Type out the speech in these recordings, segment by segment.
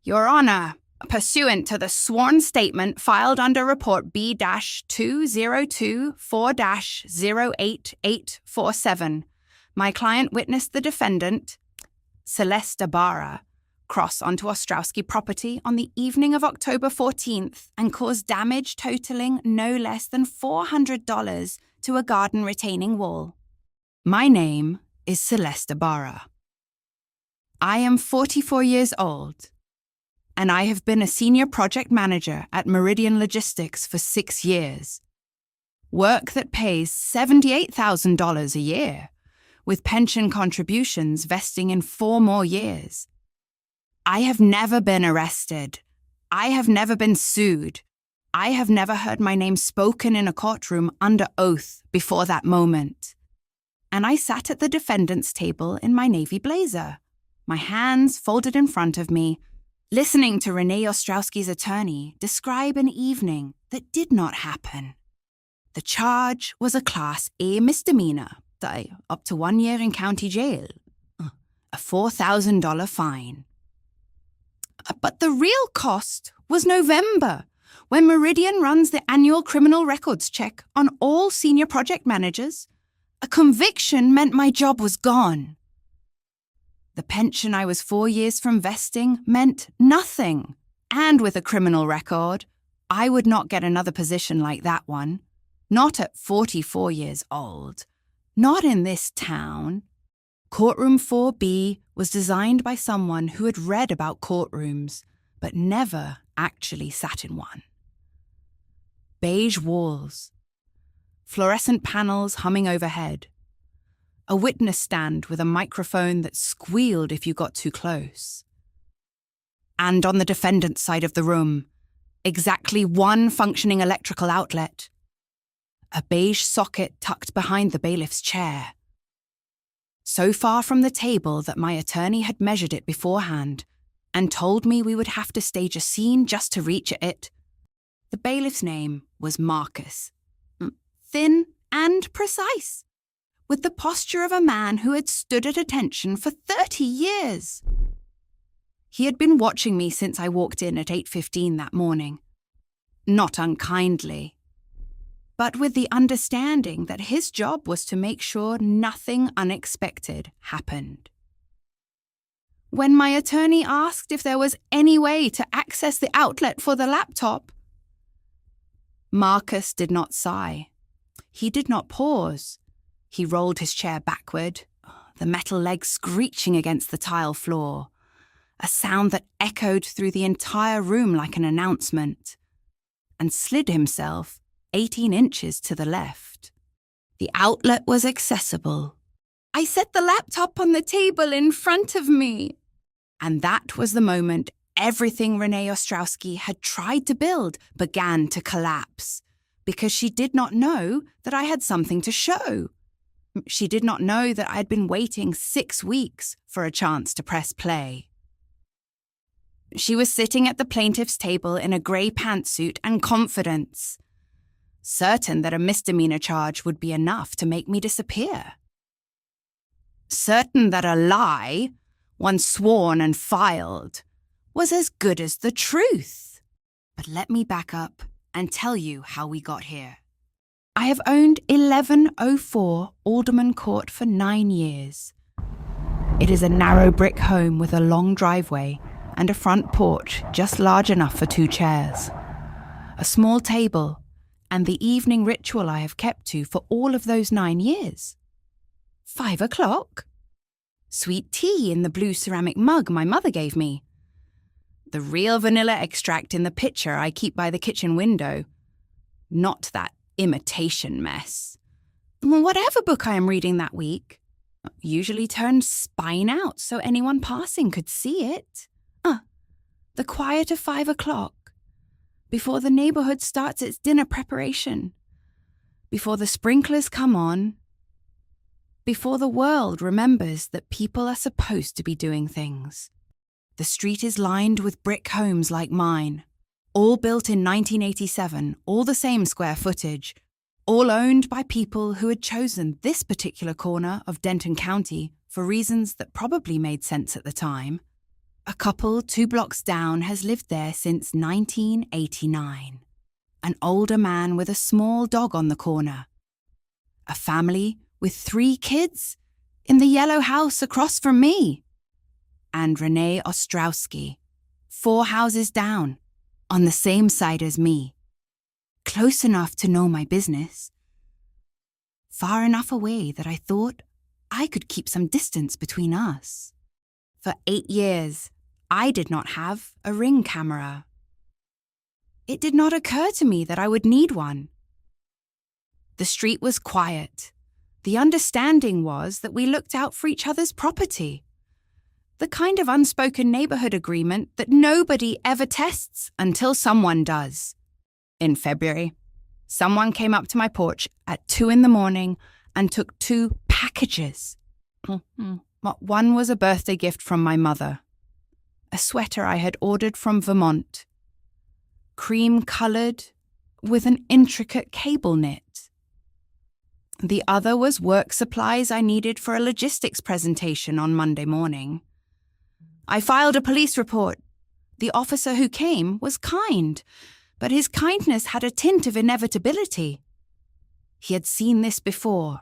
Your Honor, pursuant to the sworn statement filed under Report B-2024-08847, my client witnessed the defendant, Celeste, cross onto Ostrowski property on the evening of October 14th and cause damage totaling no less than $400 to a garden retaining wall. My name is Celeste. I am 44 years old, and I have been a senior project manager at Meridian Logistics for 6 years. Work that pays $78,000 a year, with pension contributions vesting in 4 more years. I have never been arrested. I have never been sued. I have never heard my name spoken in a courtroom under oath before that moment. And I sat at the defendant's table in my navy blazer, my hands folded in front of me, listening to Renee Ostrowski's attorney describe an evening that did not happen. The charge was a Class A misdemeanor, up to 1 year in county jail, a $4,000 fine. But the real cost was November, when Meridian runs the annual criminal records check on all senior project managers. A conviction meant my job was gone. The pension I was 4 years from vesting meant nothing. And with a criminal record, I would not get another position like that one. Not at 44 years old. Not in this town. Courtroom 4B was designed by someone who had read about courtrooms, but never actually sat in one. Beige walls. Fluorescent panels humming overhead. A witness stand with a microphone that squealed if you got too close. And on the defendant's side of the room, exactly one functioning electrical outlet. A beige socket tucked behind the bailiff's chair. So far from the table that my attorney had measured it beforehand and told me we would have to stage a scene just to reach it. The bailiff's name was Marcus. Thin and precise, with the posture of a man who had stood at attention for 30 years. He had been watching me since I walked in at 8:15 that morning. Not unkindly, but with the understanding that his job was to make sure nothing unexpected happened. When my attorney asked if there was any way to access the outlet for the laptop, Marcus did not sigh. He did not pause. He rolled his chair backward, the metal legs screeching against the tile floor, a sound that echoed through the entire room like an announcement, and slid himself 18 inches to the left. The outlet was accessible. I set the laptop on the table in front of me. And that was the moment everything Renee Ostrowski had tried to build began to collapse, because she did not know that I had something to show. She did not know that I had been waiting 6 weeks for a chance to press play. She was sitting at the plaintiff's table in a grey pantsuit and confidence, certain that a misdemeanor charge would be enough to make me disappear. Certain that a lie, one sworn and filed, was as good as the truth. But let me back up and tell you how we got here. I have owned 1104 Alderman Court for 9 years. It is a narrow brick home with a long driveway and a front porch just large enough for 2 chairs, a small table, and the evening ritual I have kept to for all of those 9 years. 5 o'clock. Sweet tea in the blue ceramic mug my mother gave me. The real vanilla extract in the pitcher I keep by the kitchen window. Not that imitation mess. Whatever book I am reading that week, usually turned spine out so anyone passing could see it. The quiet of 5 o'clock. Before the neighborhood starts its dinner preparation, before the sprinklers come on, before the world remembers that people are supposed to be doing things. The street is lined with brick homes like mine, all built in 1987, all the same square footage, all owned by people who had chosen this particular corner of Denton County for reasons that probably made sense at the time. A couple 2 blocks down has lived there since 1989. An older man with a small dog on the corner. A family with 3 kids in the yellow house across from me. And Renee Ostrowski, 4 houses down, on the same side as me. Close enough to know my business. Far enough away that I thought I could keep some distance between us. For 8 years, I did not have a Ring camera. It did not occur to me that I would need one. The street was quiet. The understanding was that we looked out for each other's property. The kind of unspoken neighborhood agreement that nobody ever tests until someone does. In February, someone came up to my porch at 2 a.m. and took 2 packages. One was a birthday gift from my mother. A sweater I had ordered from Vermont. Cream-coloured with an intricate cable knit. The other was work supplies I needed for a logistics presentation on Monday morning. I filed a police report. The officer who came was kind, but his kindness had a tint of inevitability. He had seen this before,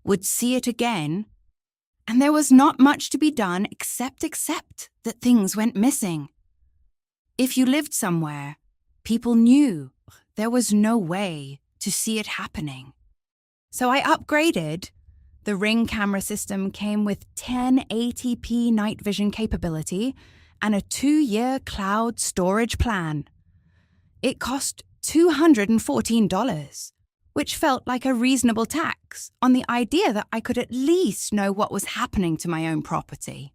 would see it again, and there was not much to be done except that things went missing. If you lived somewhere, people knew there was no way to see it happening. So I upgraded. The Ring camera system came with 1080p night vision capability and a 2-year cloud storage plan. It cost $214, which felt like a reasonable tax on the idea that I could at least know what was happening to my own property.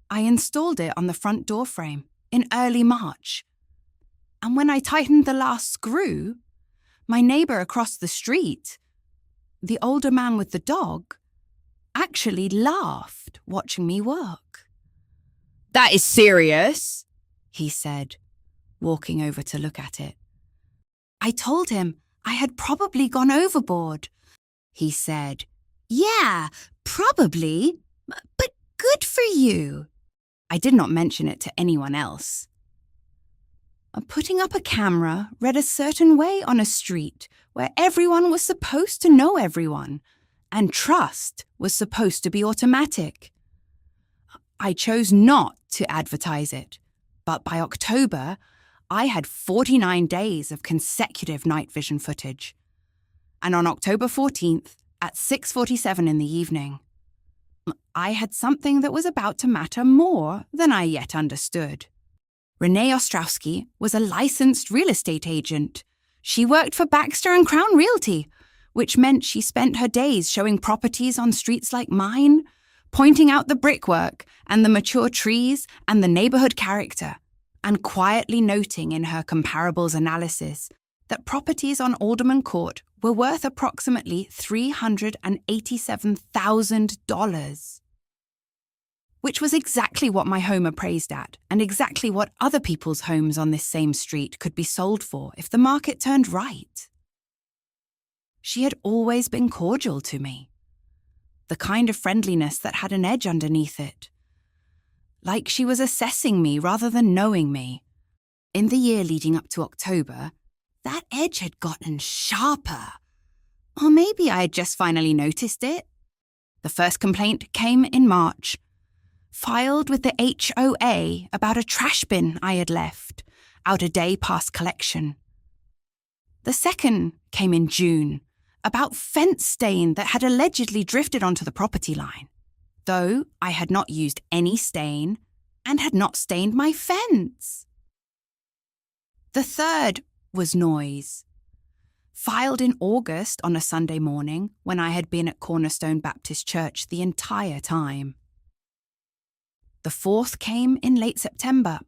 I installed it on the front door frame in early March. And when I tightened the last screw, my neighbor across the street, the older man with the dog, actually laughed watching me work. "That is serious," he said, walking over to look at it. I told him I had probably gone overboard. He said, "Yeah, probably, but good for you." I did not mention it to anyone else. Putting up a camera read a certain way on a street where everyone was supposed to know everyone, and trust was supposed to be automatic. I chose not to advertise it, but by October, I had 49 days of consecutive night vision footage. And on October 14th, at 6:47 in the evening, I had something that was about to matter more than I yet understood. Renee Ostrowski was a licensed real estate agent. She worked for Baxter & Crown Realty, which meant she spent her days showing properties on streets like mine, pointing out the brickwork and the mature trees and the neighborhood character, and quietly noting in her comparables analysis that properties on Alderman Court were worth approximately $387,000. Which was exactly what my home appraised at, and exactly what other people's homes on this same street could be sold for if the market turned right. She had always been cordial to me. The kind of friendliness that had an edge underneath it. Like she was assessing me rather than knowing me. In the year leading up to October, that edge had gotten sharper. Or maybe I had just finally noticed it. The first complaint came in March. Filed with the HOA about a trash bin I had left, out a day past collection. The second came in June, about fence stain that had allegedly drifted onto the property line, though I had not used any stain and had not stained my fence. The third was noise. Filed in August on a Sunday morning when I had been at Cornerstone Baptist Church the entire time. The fourth came in late September,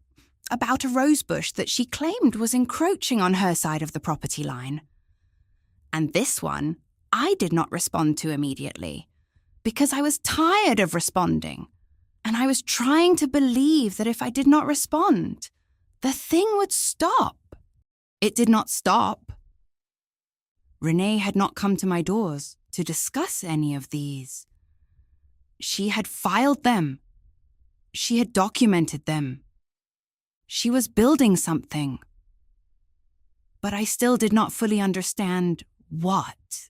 about a rosebush that she claimed was encroaching on her side of the property line. And this one, I did not respond to immediately, because I was tired of responding, and I was trying to believe that if I did not respond, the thing would stop. It did not stop. Renee had not come to my doors to discuss any of these. She had filed them. She had documented them. She was building something. But I still did not fully understand what.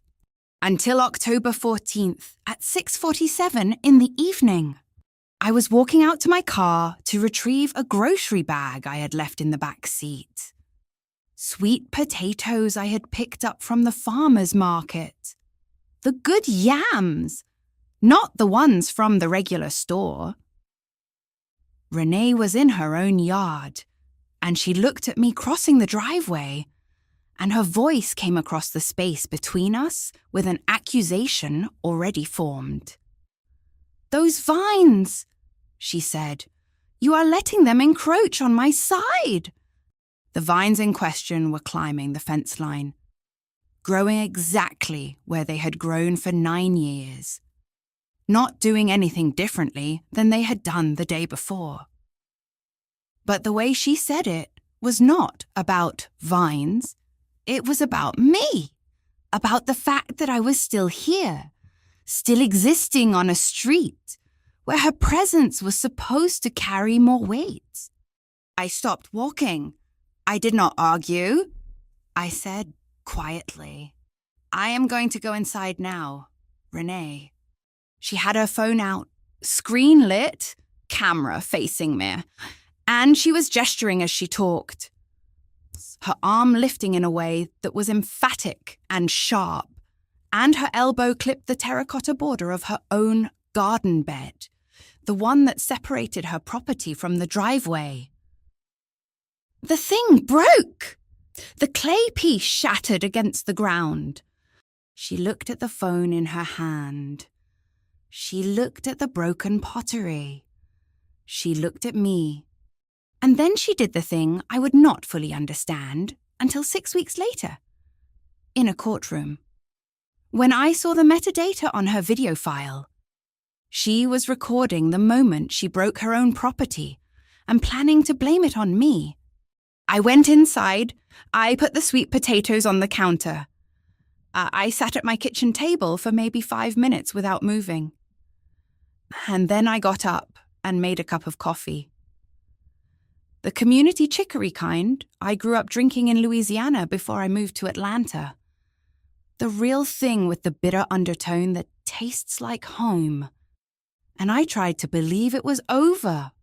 Until October 14th at 6:47 in the evening. I was walking out to my car to retrieve a grocery bag I had left in the back seat. Sweet potatoes I had picked up from the farmer's market. The good yams, not the ones from the regular store. Renee was in her own yard, and she looked at me crossing the driveway, and her voice came across the space between us with an accusation already formed. "Those vines," she said. "You are letting them encroach on my side." The vines in question were climbing the fence line, growing exactly where they had grown for 9 years, not doing anything differently than they had done the day before. But the way she said it was not about vines. It was about me, about the fact that I was still here, still existing on a street where her presence was supposed to carry more weight. I stopped walking. I did not argue. I said quietly, "I am going to go inside now, Renee." She had her phone out, screen lit, camera facing me, and she was gesturing as she talked, her arm lifting in a way that was emphatic and sharp, and her elbow clipped the terracotta border of her own garden bed, the one that separated her property from the driveway. The thing broke. The clay piece shattered against the ground. She looked at the phone in her hand. She looked at the broken pottery. She looked at me. And then she did the thing I would not fully understand until 6 weeks later, in a courtroom. When I saw the metadata on her video file, she was recording the moment she broke her own property and planning to blame it on me. I went inside. I put the sweet potatoes on the counter. I sat at my kitchen table for maybe 5 minutes without moving. And then I got up and made a cup of coffee. The community chicory kind I grew up drinking in Louisiana before I moved to Atlanta. The real thing with the bitter undertone that tastes like home. And I tried to believe it was over.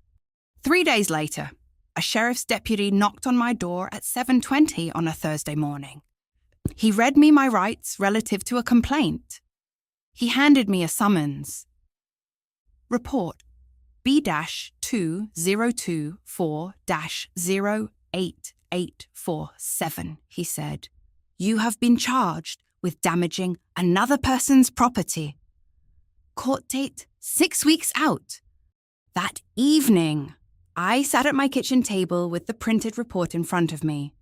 3 days later, a sheriff's deputy knocked on my door at 7:20 on a Thursday morning. He read me my rights relative to a complaint. He handed me a summons. Report B-2024-08847, he said. You have been charged with damaging another person's property. Court date 6 weeks out. That evening, I sat at my kitchen table with the printed report in front of me.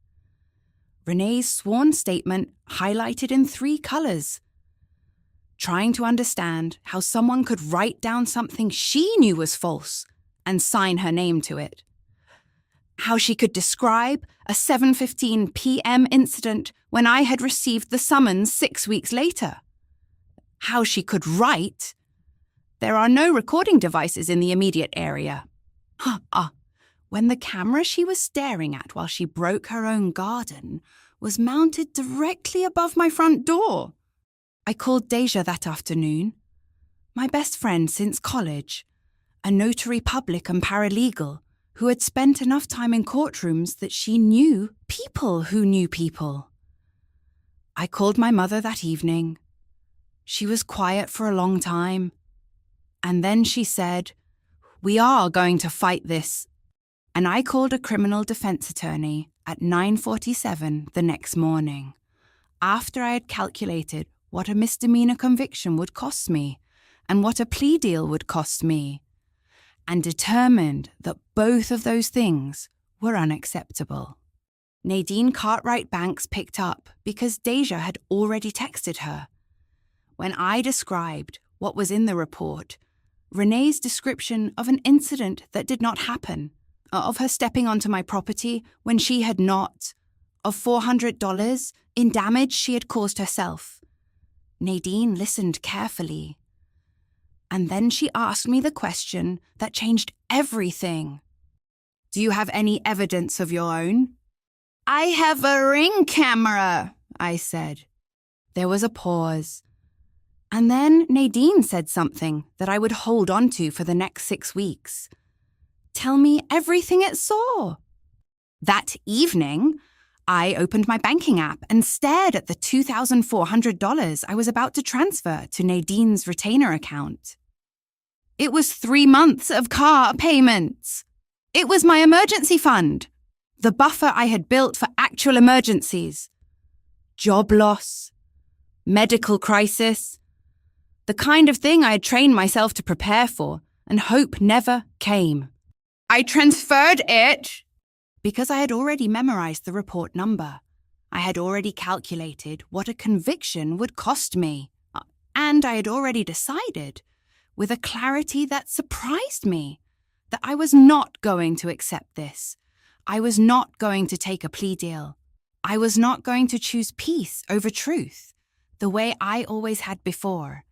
Renee's sworn statement highlighted in 3 colors. Trying to understand how someone could write down something she knew was false and sign her name to it. How she could describe a 7:15 p.m. incident when I had received the summons 6 weeks later. How she could write. There are no recording devices in the immediate area. When the camera she was staring at while she broke her own garden was mounted directly above my front door. I called Deja that afternoon, my best friend since college, a notary public and paralegal who had spent enough time in courtrooms that she knew people who knew people. I called my mother that evening. She was quiet for a long time, and then she said, "We are going to fight this." And I called a criminal defense attorney at 9:47 the next morning, after I had calculated what a misdemeanor conviction would cost me and what a plea deal would cost me, and determined that both of those things were unacceptable. Nadine Cartwright Banks picked up because Deja had already texted her. When I described what was in the report, Renee's description of an incident that did not happen, of her stepping onto my property when she had not, of $400 in damage she had caused herself. Nadine listened carefully. And then she asked me the question that changed everything. Do you have any evidence of your own? I have a ring camera, I said. There was a pause. And then Nadine said something that I would hold on to for the next 6 weeks. Tell me everything it saw. That evening, I opened my banking app and stared at the $2,400 I was about to transfer to Nadine's retainer account. It was 3 months of car payments. It was my emergency fund, the buffer I had built for actual emergencies. Job loss, medical crisis, the kind of thing I had trained myself to prepare for and hope never came. I transferred it because I had already memorized the report number. I had already calculated what a conviction would cost me. And I had already decided, with a clarity that surprised me, that I was not going to accept this. I was not going to take a plea deal. I was not going to choose peace over truth, the way I always had before.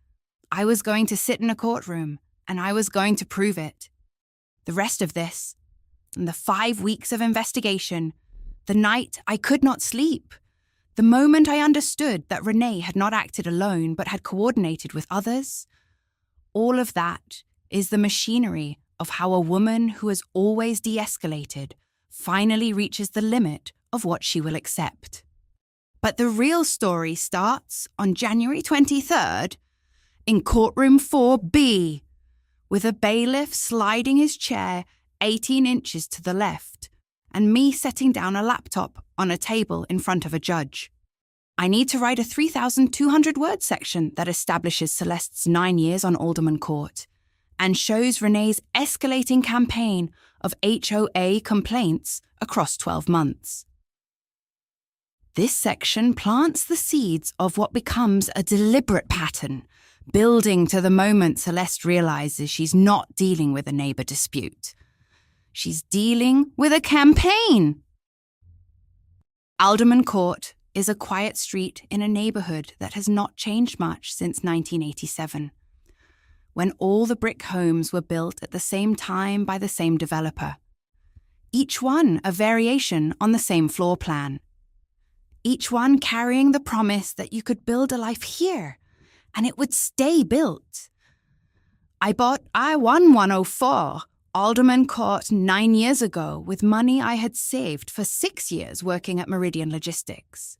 I was going to sit in a courtroom, and I was going to prove it. The rest of this, and the 5 weeks of investigation, the night I could not sleep, the moment I understood that Renee had not acted alone but had coordinated with others, all of that is the machinery of how a woman who has always de-escalated finally reaches the limit of what she will accept. But the real story starts on January 23rd in courtroom 4B, with a bailiff sliding his chair 18 inches to the left and me setting down a laptop on a table in front of a judge. I need to write a 3,200-word section that establishes Celeste's 9 years on Alderman Court and shows Renee's escalating campaign of HOA complaints across 12 months. This section plants the seeds of what becomes a deliberate pattern, building to the moment Celeste realizes she's not dealing with a neighbor dispute. She's dealing with a campaign. Alderman Court is a quiet street in a neighborhood that has not changed much since 1987, when all the brick homes were built at the same time by the same developer, each one a variation on the same floor plan, each one carrying the promise that you could build a life here and it would stay built. I bought I-1104 Alderman Court 9 years ago with money I had saved for 6 years working at Meridian Logistics.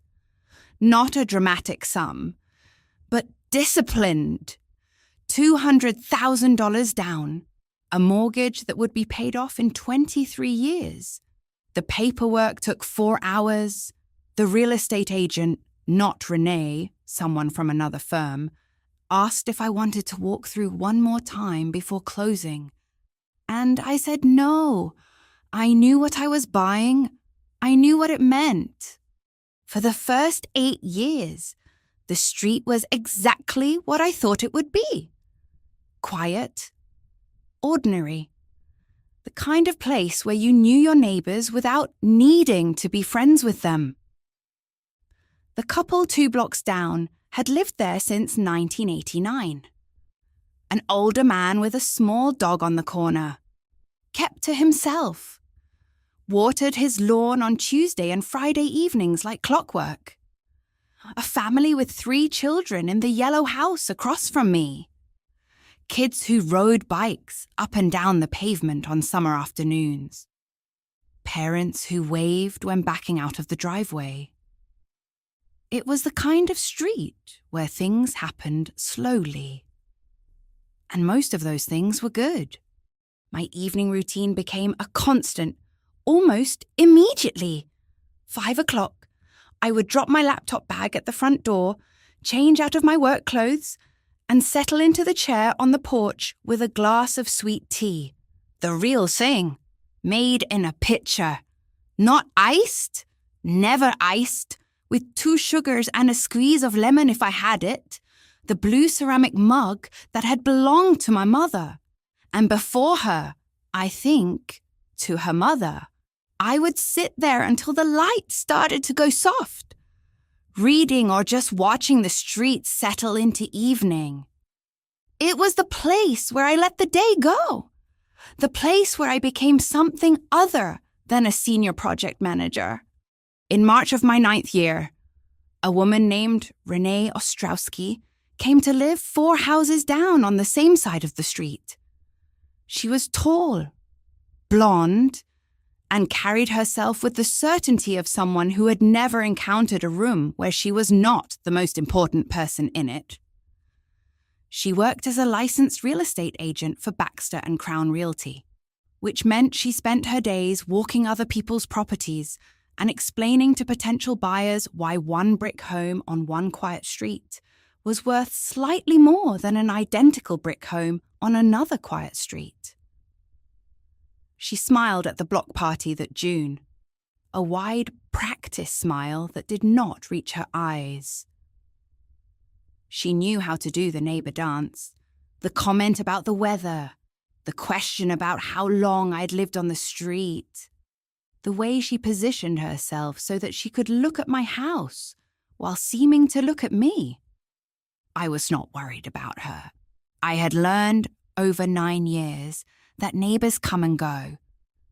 Not a dramatic sum, but disciplined. $200,000 down, a mortgage that would be paid off in 23 years. The paperwork took 4 hours. The real estate agent, not Renee, someone from another firm, asked if I wanted to walk through one more time before closing. And I said no. I knew what I was buying. I knew what it meant. For the first 8 years, the street was exactly what I thought it would be. Quiet, ordinary. The kind of place where you knew your neighbors without needing to be friends with them. The couple 2 blocks down had lived there since 1989. An older man with a small dog on the corner. Kept to himself. Watered his lawn on Tuesday and Friday evenings like clockwork. A family with 3 children in the yellow house across from me. Kids who rode bikes up and down the pavement on summer afternoons. Parents who waved when backing out of the driveway. It was the kind of street where things happened slowly. And most of those things were good. My evening routine became a constant, almost immediately. 5 o'clock, I would drop my laptop bag at the front door, change out of my work clothes, and settle into the chair on the porch with a glass of sweet tea. The real thing, made in a pitcher. Not iced, never iced, with 2 sugars and a squeeze of lemon if I had it. The blue ceramic mug that had belonged to my mother. And before her, I think, to her mother. I would sit there until the light started to go soft, reading or just watching the streets settle into evening. It was the place where I let the day go. The place where I became something other than a senior project manager. In March of my 9th year, a woman named Renee Ostrowski came to live 4 houses down on the same side of the street. She was tall, blonde, and carried herself with the certainty of someone who had never encountered a room where she was not the most important person in it. She worked as a licensed real estate agent for Baxter and Crown Realty, which meant she spent her days walking other people's properties and explaining to potential buyers why one brick home on one quiet street was worth slightly more than an identical brick home on another quiet street. She smiled at the block party that June, a wide practice smile that did not reach her eyes. She knew how to do the neighbour dance, the comment about the weather, the question about how long I'd lived on the street, the way she positioned herself so that she could look at my house while seeming to look at me. I was not worried about her. I had learned over 9 years that neighbours come and go.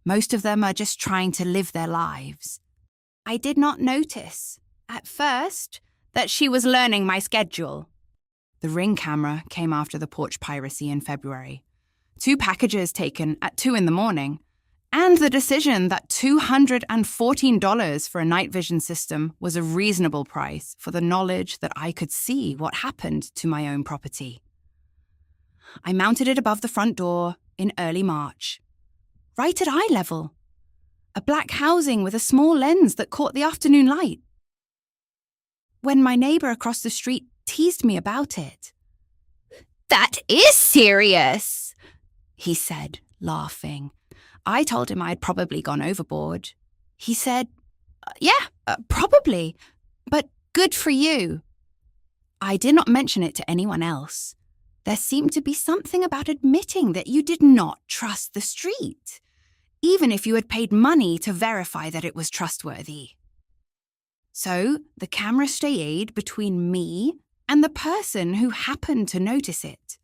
Most of them are just trying to live their lives. I did not notice, at first, that she was learning my schedule. The Ring camera came after the porch piracy in February. 2 packages taken at 2 a.m, and the decision that $214 for a night vision system was a reasonable price for the knowledge that I could see what happened to my own property. I mounted it above the front door in early March, right at eye level. A black housing with a small lens that caught the afternoon light. When my neighbour across the street teased me about it. "That is serious," he said, laughing. I told him I had probably gone overboard. He said, "Yeah, probably, but good for you." I did not mention it to anyone else. There seemed to be something about admitting that you did not trust the street, even if you had paid money to verify that it was trustworthy. So the camera stayed between me and the person who happened to notice it.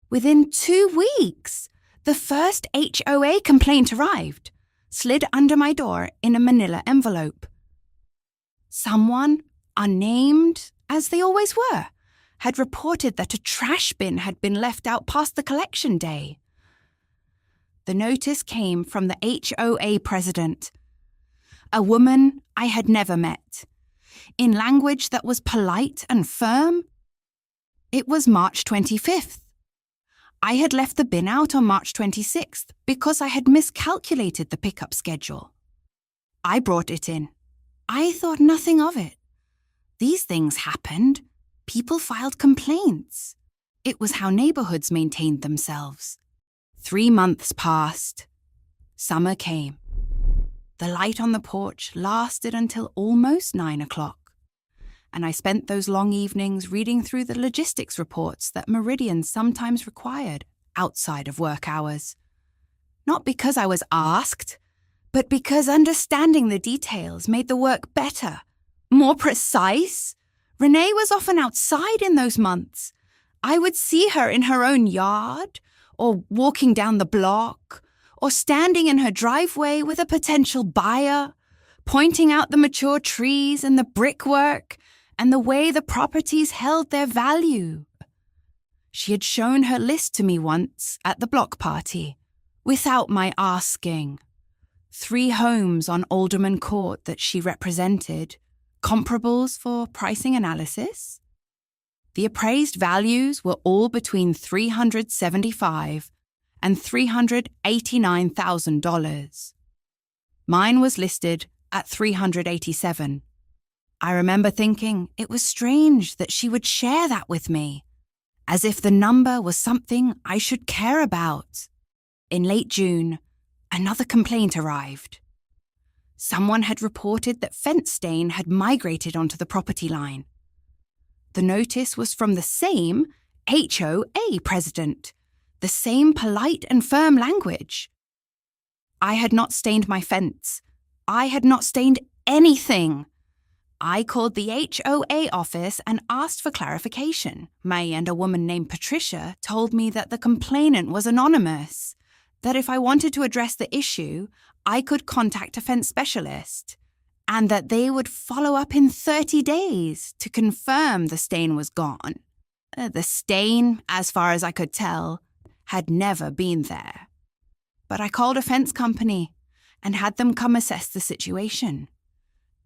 Within 2 weeks, the first HOA complaint arrived, slid under my door in a manila envelope. Someone, unnamed, as they always were, had reported that a trash bin had been left out past the collection day. The notice came from the HOA president, a woman I had never met. In language that was polite and firm, it was March 25th. I had left the bin out on March 26th because I had miscalculated the pickup schedule. I brought it in. I thought nothing of it. These things happened. People filed complaints. It was how neighbourhoods maintained themselves. 3 months passed. Summer came. The light on the porch lasted until almost 9 o'clock, and I spent those long evenings reading through the logistics reports that Meridian sometimes required outside of work hours. Not because I was asked, but because understanding the details made the work better, more precise. Renee was often outside in those months. I would see her in her own yard, or walking down the block, or standing in her driveway with a potential buyer, pointing out the mature trees and the brickwork and the way the properties held their value. She had shown her list to me once at the block party, without my asking. 3 homes on Alderman Court that she represented, comparables for pricing analysis. The appraised values were all between $375,000 and $389,000. Mine was listed at $387,000. I remember thinking it was strange that she would share that with me, as if the number was something I should care about. In late June, another complaint arrived. Someone had reported that fence stain had migrated onto the property line. The notice was from the same HOA president, the same polite and firm language. I had not stained my fence. I had not stained anything. I called the HOA office and asked for clarification. May and a woman named Patricia told me that the complainant was anonymous, that if I wanted to address the issue, I could contact a fence specialist, and that they would follow up in 30 days to confirm the stain was gone. The stain, as far as I could tell, had never been there. But I called a fence company and had them come assess the situation.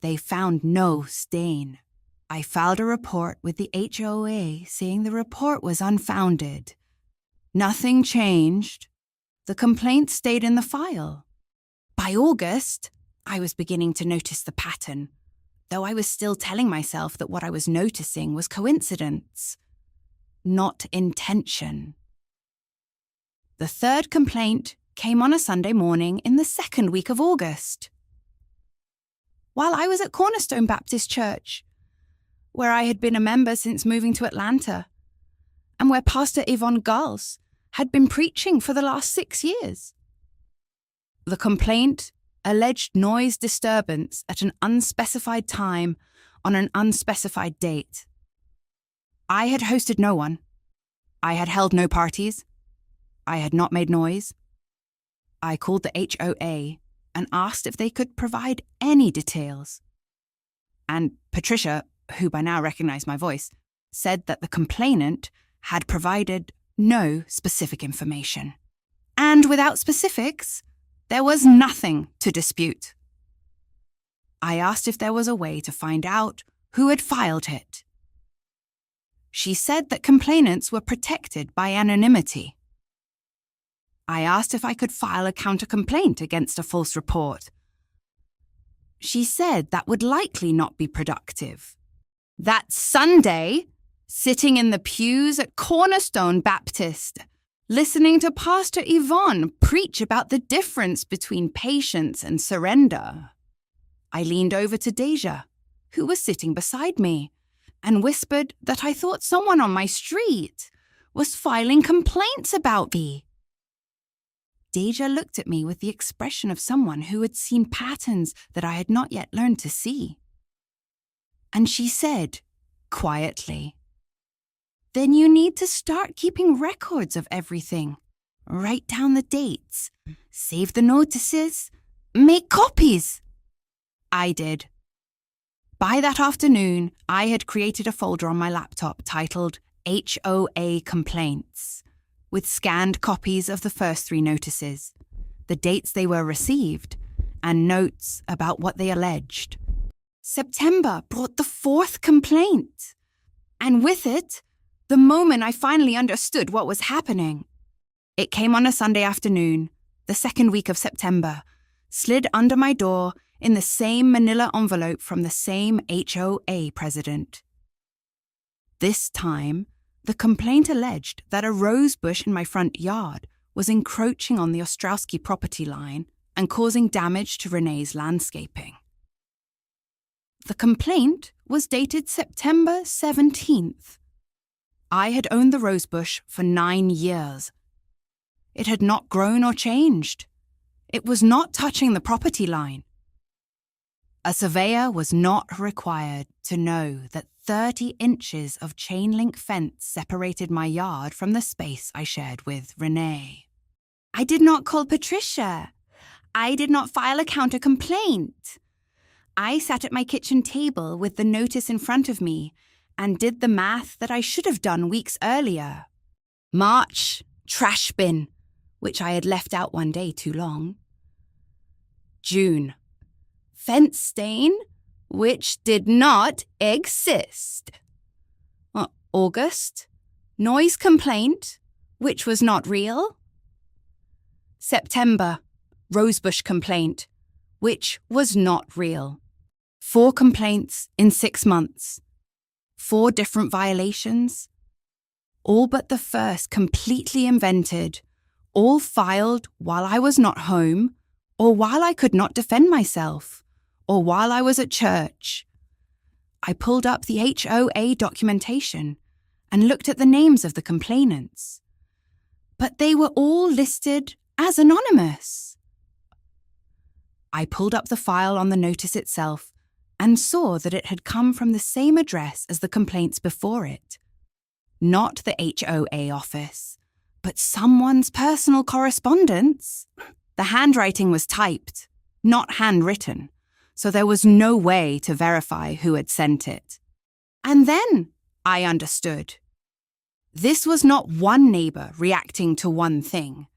They found no stain. I filed a report with the HOA saying the report was unfounded. Nothing changed. The complaint stayed in the file. By August, I was beginning to notice the pattern, though I was still telling myself that what I was noticing was coincidence, not intention. The third complaint came on a Sunday morning in the second week of August. While I was at Cornerstone Baptist Church, where I had been a member since moving to Atlanta, and where Pastor Yvonne Gals had been preaching for the last 6 years. The complaint alleged noise disturbance at an unspecified time on an unspecified date. I had hosted no one. I had held no parties. I had not made noise. I called the HOA and asked if they could provide any details. And Patricia, who by now recognized my voice, said that the complainant had provided no specific information. And without specifics, there was nothing to dispute. I asked if there was a way to find out who had filed it. She said that complainants were protected by anonymity. I asked if I could file a counter-complaint against a false report. She said that would likely not be productive. That Sunday, sitting in the pews at Cornerstone Baptist, listening to Pastor Yvonne preach about the difference between patience and surrender, I leaned over to Deja, who was sitting beside me, and whispered that I thought someone on my street was filing complaints about me. Deja looked at me with the expression of someone who had seen patterns that I had not yet learned to see. And she said, quietly, "Then you need to start keeping records of everything. Write down the dates, save the notices, make copies." I did. By that afternoon, I had created a folder on my laptop titled HOA Complaints, with scanned copies of the first 3 notices, the dates they were received, and notes about what they alleged. September brought the 4th complaint, and with it, the moment I finally understood what was happening. It came on a Sunday afternoon, the 2nd week of September, slid under my door in the same manila envelope from the same HOA president. This time, the complaint alleged that a rosebush in my front yard was encroaching on the Ostrowski property line and causing damage to Renee's landscaping. The complaint was dated September 17th. I had owned the rosebush for 9 years. It had not grown or changed. It was not touching the property line. A surveyor was not required to know that 30 inches of chain-link fence separated my yard from the space I shared with Renee. I did not call Patricia. I did not file a counter-complaint. I sat at my kitchen table with the notice in front of me and did the math that I should have done weeks earlier. March, trash bin, which I had left out one day too long. June, fence stain, which did not exist. August, noise complaint, which was not real. September, rosebush complaint, which was not real. 4 complaints in 6 months. 4 different violations. All but the first completely invented, all filed while I was not home, or while I could not defend myself, or while I was at church. I pulled up the HOA documentation and looked at the names of the complainants. But they were all listed as anonymous. I pulled up the file on the notice itself and saw that it had come from the same address as the complaints before it. Not the HOA office, but someone's personal correspondence. The handwriting was typed, not handwritten, so there was no way to verify who had sent it. And then I understood. This was not one neighbor reacting to one thing.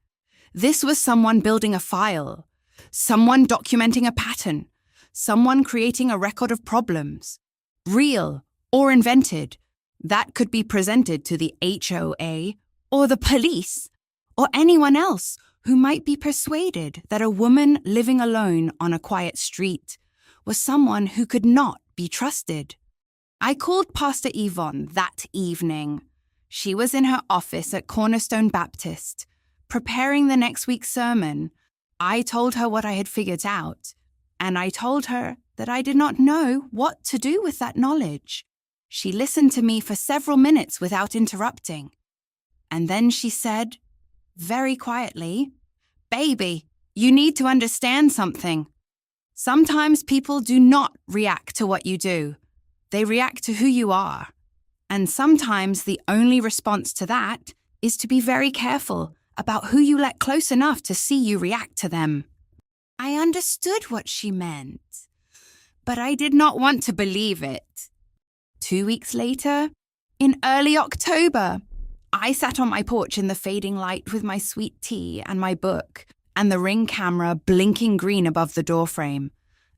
This was someone building a file, someone documenting a pattern, someone creating a record of problems, real or invented, that could be presented to the HOA or the police or anyone else who might be persuaded that a woman living alone on a quiet street was someone who could not be trusted. I called Pastor Yvonne that evening. She was in her office at Cornerstone Baptist, preparing the next week's sermon. I told her what I had figured out, and I told her that I did not know what to do with that knowledge. She listened to me for several minutes without interrupting. And then she said, very quietly, "Baby, you need to understand something. Sometimes people do not react to what you do. They react to who you are. And sometimes the only response to that is to be very careful about who you let close enough to see you react to them." I understood what she meant, but I did not want to believe it. 2 weeks later, in early October, I sat on my porch in the fading light with my sweet tea and my book and the Ring camera blinking green above the doorframe,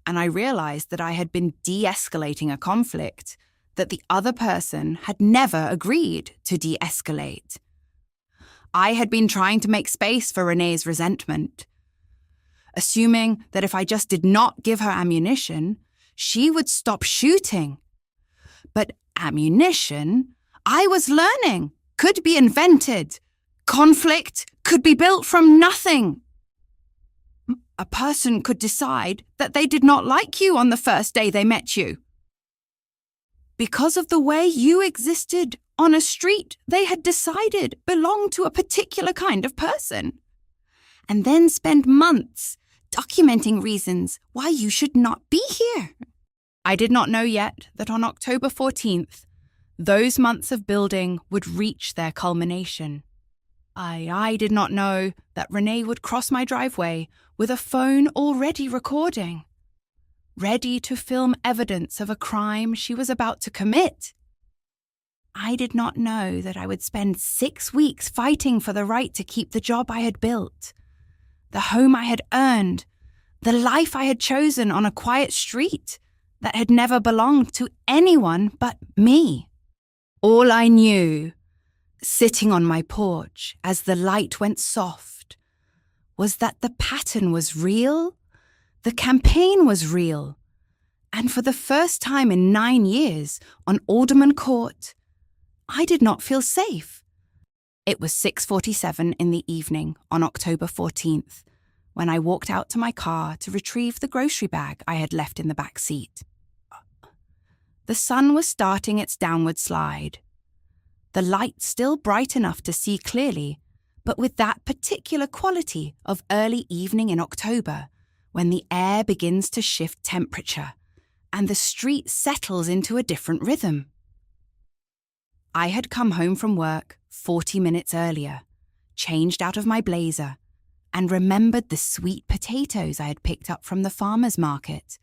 and I realized that I had been de-escalating a conflict that the other person had never agreed to de-escalate. I had been trying to make space for Renee's resentment, assuming that if I just did not give her ammunition, she would stop shooting. But ammunition, I was learning, could be invented. Conflict could be built from nothing. A person could decide that they did not like you on the first day they met you, because of the way you existed on a street they had decided belonged to a particular kind of person, and then spend months documenting reasons why you should not be here. I did not know yet that on October 14th, those months of building would reach their culmination. I did not know that Renee would cross my driveway with a phone already recording, ready to film evidence of a crime she was about to commit. I did not know that I would spend 6 weeks fighting for the right to keep the job I had built, the home I had earned, the life I had chosen on a quiet street that had never belonged to anyone but me. All I knew, sitting on my porch as the light went soft, was that the pattern was real, the campaign was real, and for the first time in 9 years on Alderman Court, I did not feel safe. It was 6:47 in the evening on October 14th when I walked out to my car to retrieve the grocery bag I had left in the back seat. The sun was starting its downward slide. The light still bright enough to see clearly, but with that particular quality of early evening in October, when the air begins to shift temperature and the street settles into a different rhythm. I had come home from work 40 minutes earlier, changed out of my blazer, and remembered the sweet potatoes I had picked up from the farmer's market.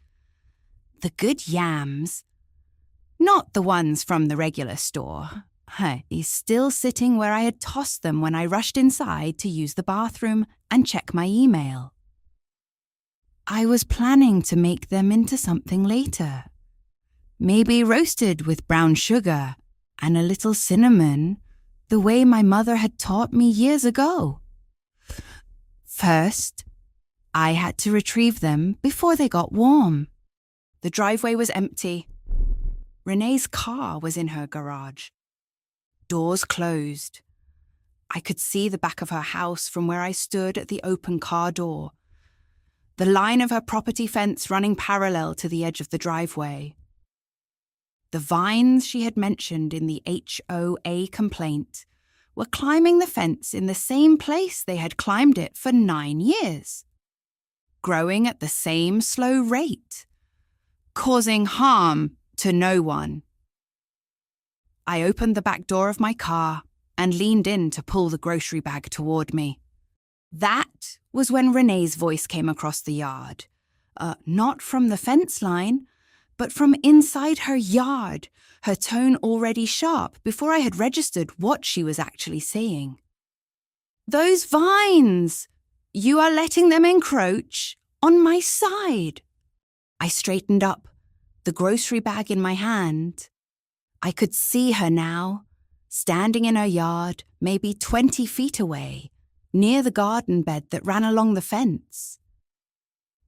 The good yams, not the ones from the regular store, is still sitting where I had tossed them when I rushed inside to use the bathroom and check my email. I was planning to make them into something later. Maybe roasted with brown sugar and a little cinnamon, the way my mother had taught me years ago. First, I had to retrieve them before they got warm. The driveway was empty. Renee's car was in her garage. Doors closed. I could see the back of her house from where I stood at the open car door, the line of her property fence running parallel to the edge of the driveway. The vines she had mentioned in the HOA complaint were climbing the fence in the same place they had climbed it for 9 years, growing at the same slow rate, causing harm to no one. I opened the back door of my car and leaned in to pull the grocery bag toward me. That was when Renee's voice came across the yard. Not from the fence line, but from inside her yard, her tone already sharp before I had registered what she was actually saying. "Those vines! You are letting them encroach on my side." I straightened up, the grocery bag in my hand. I could see her now, standing in her yard, maybe 20 feet away, near the garden bed that ran along the fence.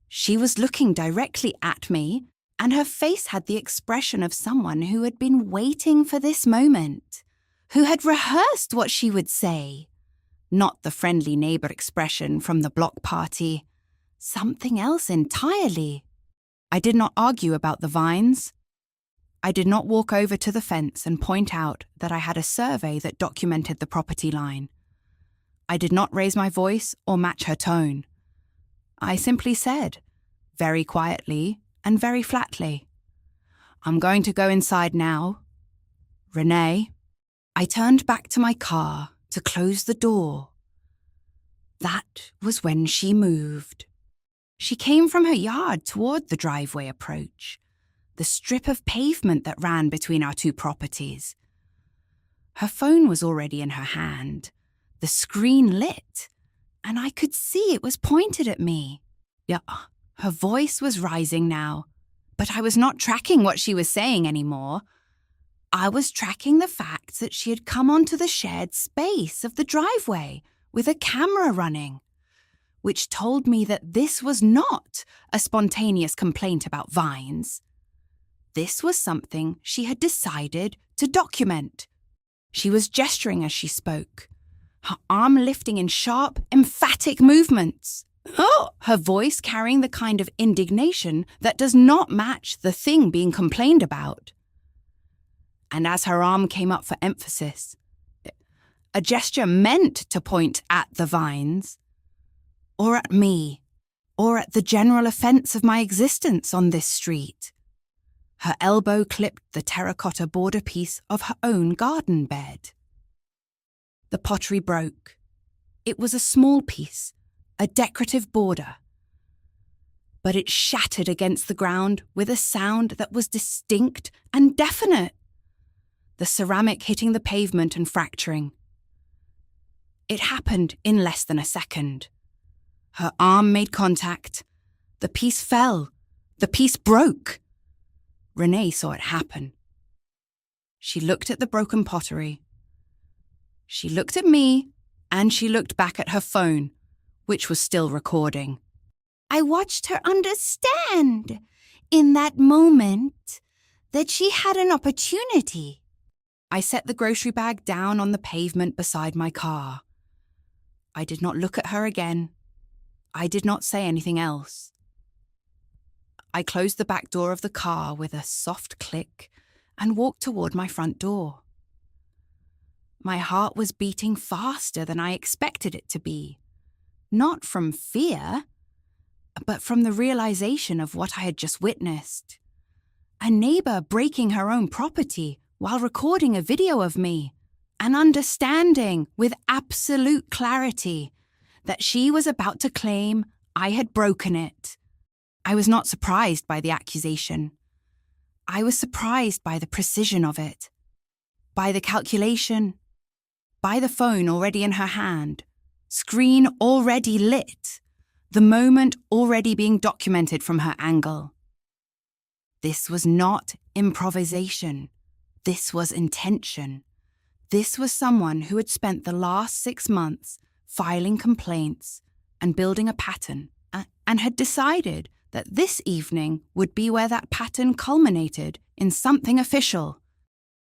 She was looking directly at me, and her face had the expression of someone who had been waiting for this moment, who had rehearsed what she would say. Not the friendly neighbor expression from the block party. Something else entirely. I did not argue about the vines. I did not walk over to the fence and point out that I had a survey that documented the property line. I did not raise my voice or match her tone. I simply said, very quietly and very flatly, "I'm going to go inside now. Renee." I turned back to my car to close the door. That was when she moved. She came from her yard toward the driveway approach, the strip of pavement that ran between our two properties. Her phone was already in her hand, the screen lit, and I could see it was pointed at me. Yeah, her voice was rising now, but I was not tracking what she was saying anymore. I was tracking the fact that she had come onto the shared space of the driveway with a camera running, which told me that this was not a spontaneous complaint about vines. This was something she had decided to document. She was gesturing as she spoke, her arm lifting in sharp, emphatic movements. Her voice carrying the kind of indignation that does not match the thing being complained about. And as her arm came up for emphasis, a gesture meant to point at the vines, or at me, or at the general offence of my existence on this street. Her elbow clipped the terracotta border piece of her own garden bed. The pottery broke. It was a small piece, a decorative border. But it shattered against the ground with a sound that was distinct and definite. The ceramic hitting the pavement and fracturing. It happened in less than a second. Her arm made contact. The piece fell. The piece broke. Renee saw it happen. She looked at the broken pottery. She looked at me, and she looked back at her phone, which was still recording. I watched her understand, in that moment, that she had an opportunity. I set the grocery bag down on the pavement beside my car. I did not look at her again. I did not say anything else. I closed the back door of the car with a soft click and walked toward my front door. My heart was beating faster than I expected it to be, not from fear, but from the realization of what I had just witnessed. A neighbor breaking her own property while recording a video of me, and understanding with absolute clarity that she was about to claim I had broken it. I was not surprised by the accusation. I was surprised by the precision of it, by the calculation, by the phone already in her hand, screen already lit, the moment already being documented from her angle. This was not improvisation. This was intention. This was someone who had spent the last 6 months filing complaints and building a pattern, and had decided that this evening would be where that pattern culminated in something official.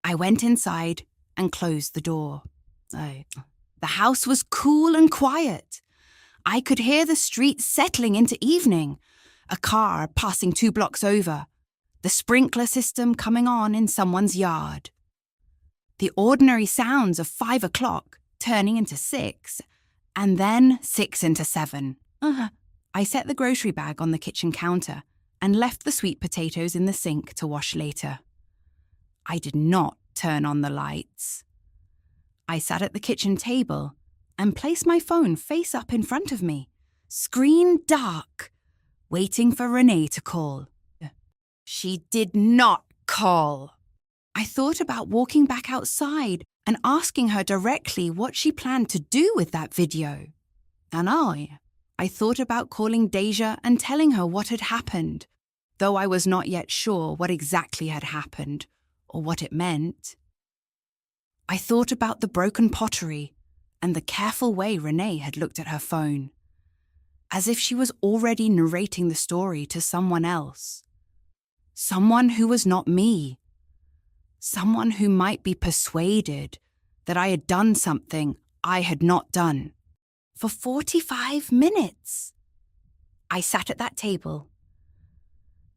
I went inside and closed the door. The house was cool and quiet. I could hear the street settling into evening, a car passing 2 blocks over, the sprinkler system coming on in someone's yard. The ordinary sounds of 5 o'clock turning into 6, and then 6 into 7. I set the grocery bag on the kitchen counter and left the sweet potatoes in the sink to wash later. I did not turn on the lights. I sat at the kitchen table and placed my phone face up in front of me, screen dark, waiting for Renee to call. She did not call. I thought about walking back outside and asking her directly what she planned to do with that video. And I thought about calling Deja and telling her what had happened, though I was not yet sure what exactly had happened or what it meant. I thought about the broken pottery and the careful way Renee had looked at her phone, as if she was already narrating the story to someone else. Someone who was not me. Someone who might be persuaded that I had done something I had not done. For 45 minutes. I sat at that table.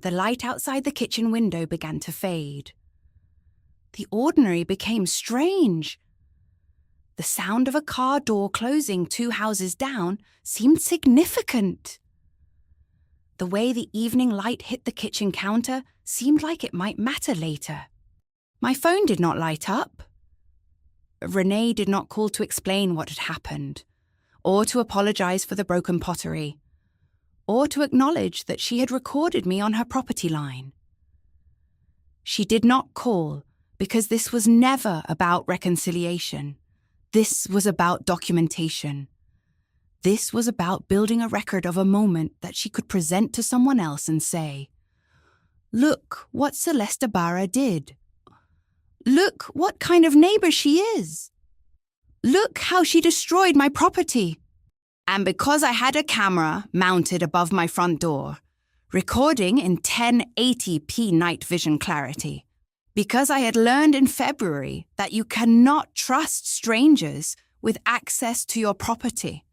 The light outside the kitchen window began to fade. The ordinary became strange. The sound of a car door closing 2 houses down seemed significant. The way the evening light hit the kitchen counter seemed like it might matter later. My phone did not light up. Renee did not call to explain what had happened, or to apologize for the broken pottery, or to acknowledge that she had recorded me on her property line. She did not call because this was never about reconciliation. This was about documentation. This was about building a record of a moment that she could present to someone else and say, "Look what Celeste Ibarra did. Look what kind of neighbor she is. Look how she destroyed my property." And because I had a camera mounted above my front door, recording in 1080p night vision clarity, because I had learned in February that you cannot trust strangers with access to your property,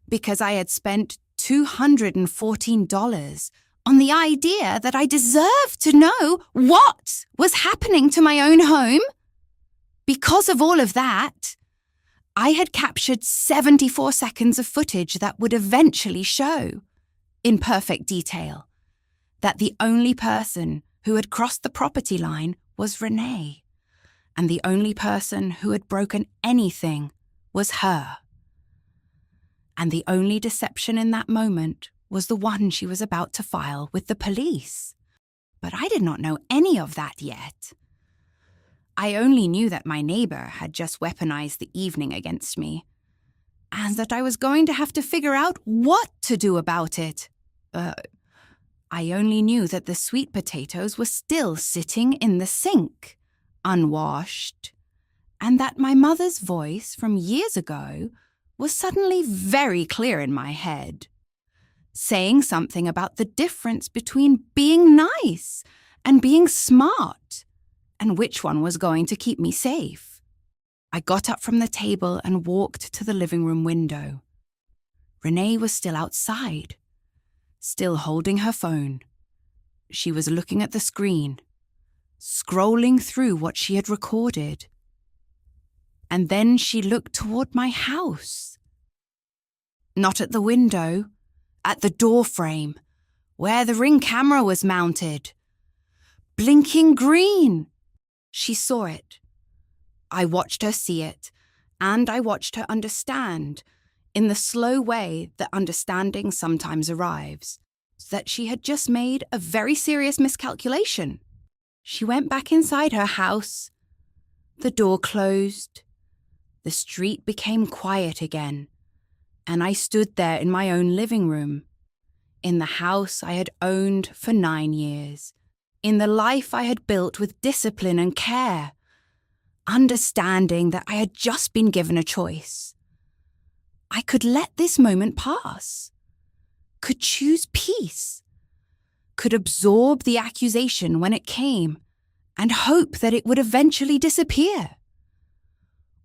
because I had spent $214 on the idea that I deserved to know what was happening to my own home, because of all of that, I had captured 74 seconds of footage that would eventually show, in perfect detail, that the only person who had crossed the property line was Renee, and the only person who had broken anything was her. And the only deception in that moment was the one she was about to file with the police. But I did not know any of that yet. I only knew that my neighbor had just weaponized the evening against me, and that I was going to have to figure out what to do about it. I only knew that the sweet potatoes were still sitting in the sink, unwashed, and that my mother's voice from years ago was suddenly very clear in my head, saying something about the difference between being nice and being smart, and which one was going to keep me safe. I got up from the table and walked to the living room window. Renee was still outside, still holding her phone. She was looking at the screen, scrolling through what she had recorded. And then she looked toward my house. Not at the window, at the door frame, where the Ring camera was mounted. Blinking green. She saw it. I watched her see it, and I watched her understand, in the slow way that understanding sometimes arrives, that she had just made a very serious miscalculation. She went back inside her house. The door closed. The street became quiet again, and I stood there in my own living room, in the house I had owned for 9 years, in the life I had built with discipline and care, understanding that I had just been given a choice. I could let this moment pass, could choose peace, could absorb the accusation when it came and hope that it would eventually disappear.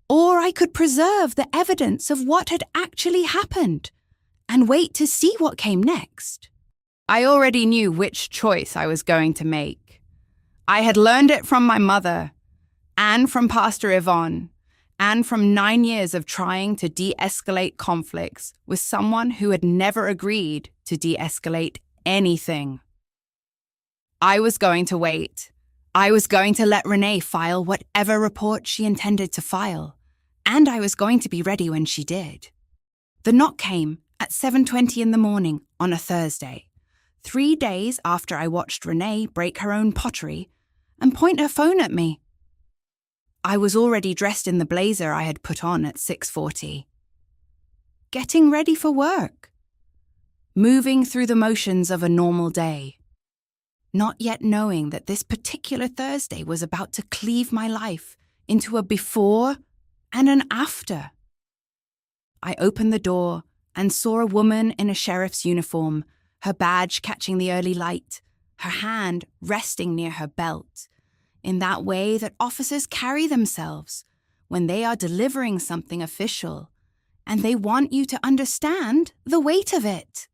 Or I could preserve the evidence of what had actually happened and wait to see what came next. I already knew which choice I was going to make. I had learned it from my mother, and from Pastor Yvonne, and from 9 years of trying to de-escalate conflicts with someone who had never agreed to de-escalate anything. I was going to wait. I was going to let Renee file whatever report she intended to file, and I was going to be ready when she did. The knock came at 7:20 in the morning on a Thursday, 3 days after I watched Renee break her own pottery and point her phone at me. I was already dressed in the blazer I had put on at 6:40. Getting ready for work. Moving through the motions of a normal day. Not yet knowing that this particular Thursday was about to cleave my life into a before and an after. I opened the door and saw a woman in a sheriff's uniform, her badge catching the early light, her hand resting near her belt, in that way that officers carry themselves when they are delivering something official, and they want you to understand the weight of it.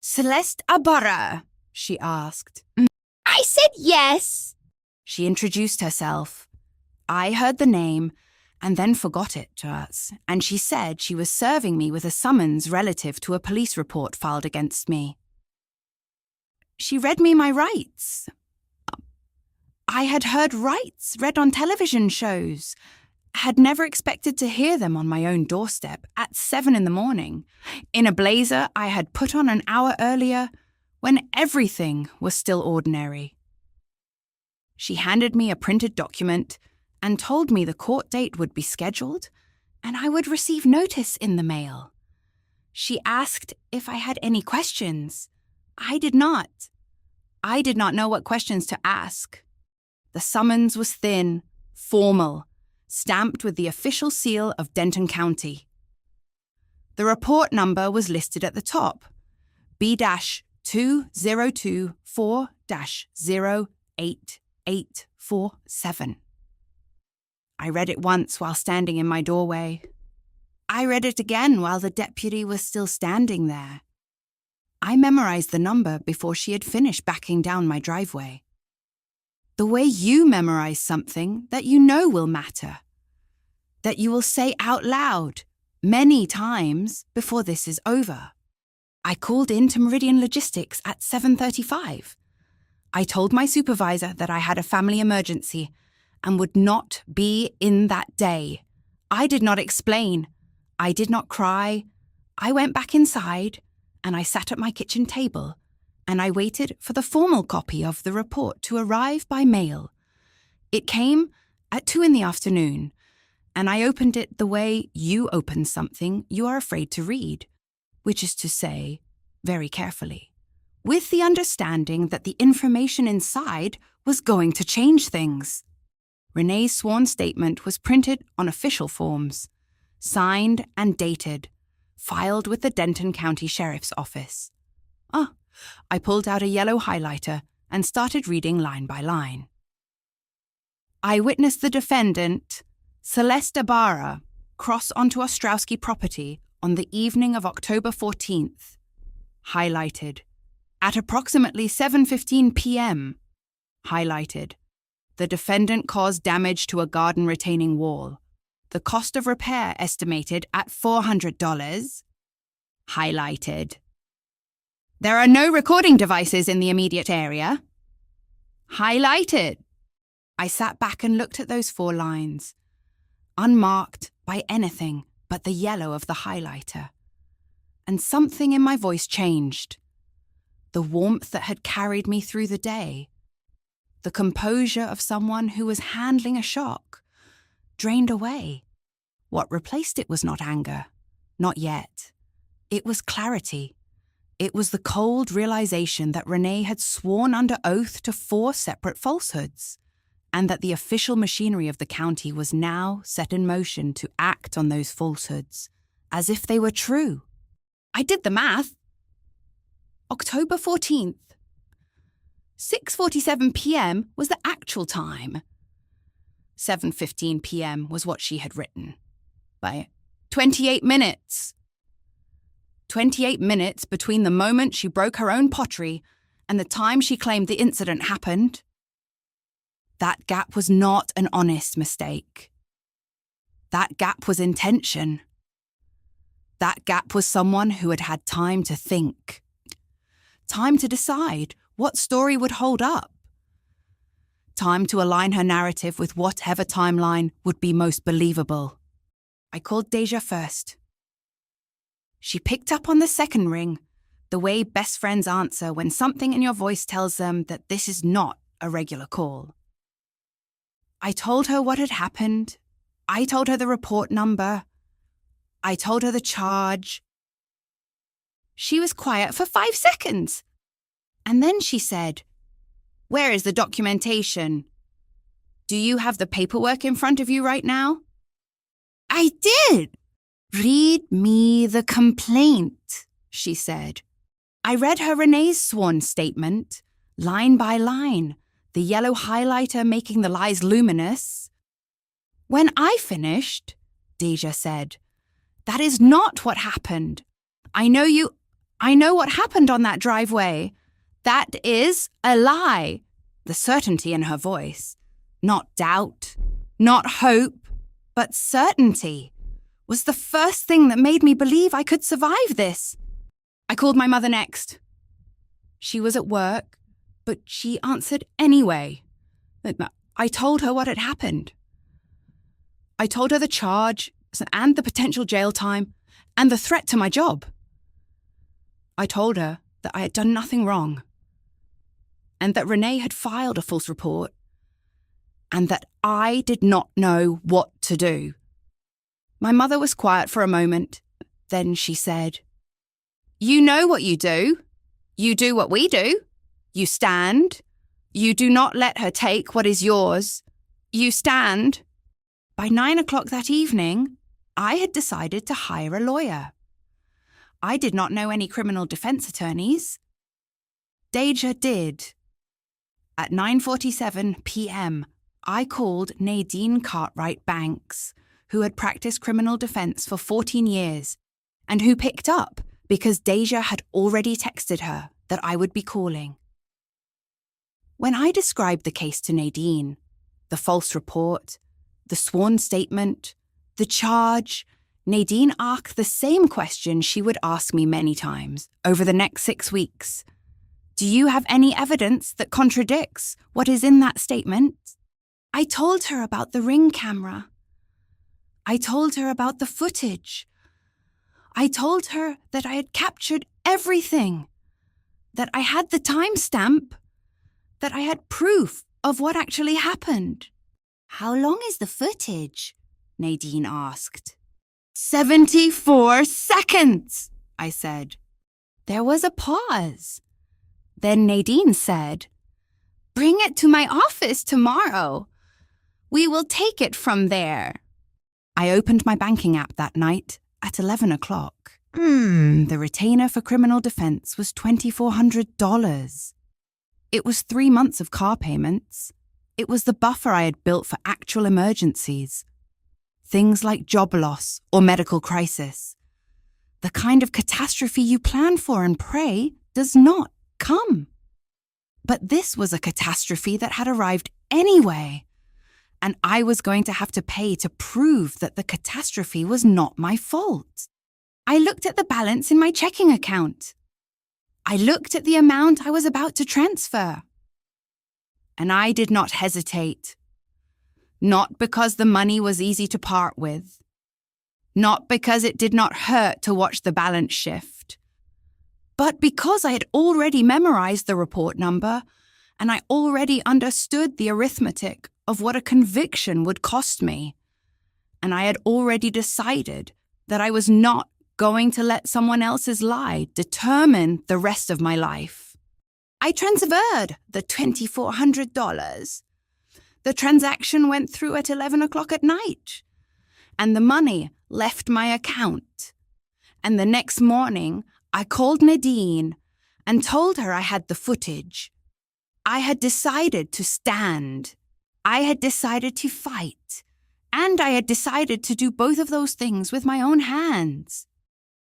"Celeste Ibarra?" she asked. I said yes. She introduced herself. I heard the name and then forgot it, and she said she was serving me with a summons relative to a police report filed against me. She read me my rights. I had heard rights read on television shows, had never expected to hear them on my own doorstep at 7 in the morning, in a blazer I had put on an hour earlier, when everything was still ordinary. She handed me a printed document and told me the court date would be scheduled and I would receive notice in the mail. She asked if I had any questions. I did not. I did not know what questions to ask. The summons was thin, formal, stamped with the official seal of Denton County. The report number was listed at the top, B-2024-08847. I read it once while standing in my doorway. I read it again while the deputy was still standing there. I memorized the number before she had finished backing down my driveway. The way you memorize something that you know will matter, that you will say out loud many times before this is over. I called in to Meridian Logistics at 7:35. I told my supervisor that I had a family emergency and would not be in that day. I did not explain. I did not cry. I went back inside and I sat at my kitchen table and I waited for the formal copy of the report to arrive by mail. It came at 2 in the afternoon, and I opened it the way you open something you are afraid to read, which is to say, very carefully, with the understanding that the information inside was going to change things. Renee's sworn statement was printed on official forms, signed and dated, filed with the Denton County Sheriff's Office. I pulled out a yellow highlighter and started reading line by line. I witnessed the defendant, Celeste Ibarra, cross onto Ostrowski property on the evening of October 14th. Highlighted. At approximately 7:15 p.m. Highlighted. The defendant caused damage to a garden retaining wall. The cost of repair estimated at $400. Highlighted. There are no recording devices in the immediate area. Highlighted. I sat back and looked at those 4 lines, unmarked by anything but the yellow of the highlighter. And something in my voice changed. The warmth that had carried me through the day, the composure of someone who was handling a shock, drained away. What replaced it was not anger, not yet. It was clarity. It was the cold realization that Renee had sworn under oath to 4 separate falsehoods, and that the official machinery of the county was now set in motion to act on those falsehoods, as if they were true. I did the math. October 14th. 6:47 p.m. was the actual time. 7:15 p.m. was what she had written. By 28 minutes. 28 minutes between the moment she broke her own pottery and the time she claimed the incident happened. That gap was not an honest mistake. That gap was intention. That gap was someone who had had time to think. Time to decide what story would hold up, Time to align her narrative with whatever timeline would be most believable. I called Deja first. She picked up on the second ring, the way best friends answer when something in your voice tells them that this is not a regular call. I told her what had happened. I told her the report number. I told her the charge. She was quiet for 5 seconds. And then she said, "Where is the documentation? Do you have the paperwork in front of you right now?" I did. "Read me the complaint," she said. I read her Renee's sworn statement, line by line, the yellow highlighter making the lies luminous. When I finished, Deja said, "That is not what happened. I know what happened on that driveway. That is a lie." The certainty in her voice, not doubt, not hope, but certainty, was the first thing that made me believe I could survive this. I called my mother next. She was at work, but she answered anyway. I told her what had happened. I told her the charge and the potential jail time and the threat to my job. I told her that I had done nothing wrong and that Renee had filed a false report and that I did not know what to do. My mother was quiet for a moment. Then she said, "You know what you do. You do what we do. You stand. You do not let her take what is yours. You stand." By 9 o'clock that evening, I had decided to hire a lawyer. I did not know any criminal defense attorneys. Deja did. At 9:47 p.m., I called Nadine Cartwright Banks, who had practiced criminal defense for 14 years and who picked up because Deja had already texted her that I would be calling. When I described the case to Nadine, the false report, the sworn statement, the charge, Nadine asked the same question she would ask me many times over the next 6 weeks. "Do you have any evidence that contradicts what is in that statement?" I told her about the ring camera. I told her about the footage. I told her that I had captured everything, that I had the timestamp, that I had proof of what actually happened. "How long is the footage?" Nadine asked. 74 seconds, I said. There was a pause. Then Nadine said, "Bring it to my office tomorrow. We will take it from there." I opened my banking app that night at 11 o'clock. The retainer for criminal defense was $2,400. It was 3 months of car payments. It was the buffer I had built for actual emergencies. Things like job loss or medical crisis. The kind of catastrophe you plan for and pray does not come. But this was a catastrophe that had arrived anyway, and I was going to have to pay to prove that the catastrophe was not my fault. I looked at the balance in my checking account. I looked at the amount I was about to transfer. And I did not hesitate. Not because the money was easy to part with. Not because it did not hurt to watch the balance shift. But because I had already memorized the report number, and I already understood the arithmetic of what a conviction would cost me. And I had already decided that I was not going to let someone else's lie determine the rest of my life. I transferred the $2,400. The transaction went through at 11 o'clock at night, and the money left my account. And the next morning, I called Nadine and told her I had the footage. I had decided to stand. I had decided to fight, and I had decided to do both of those things with my own hands.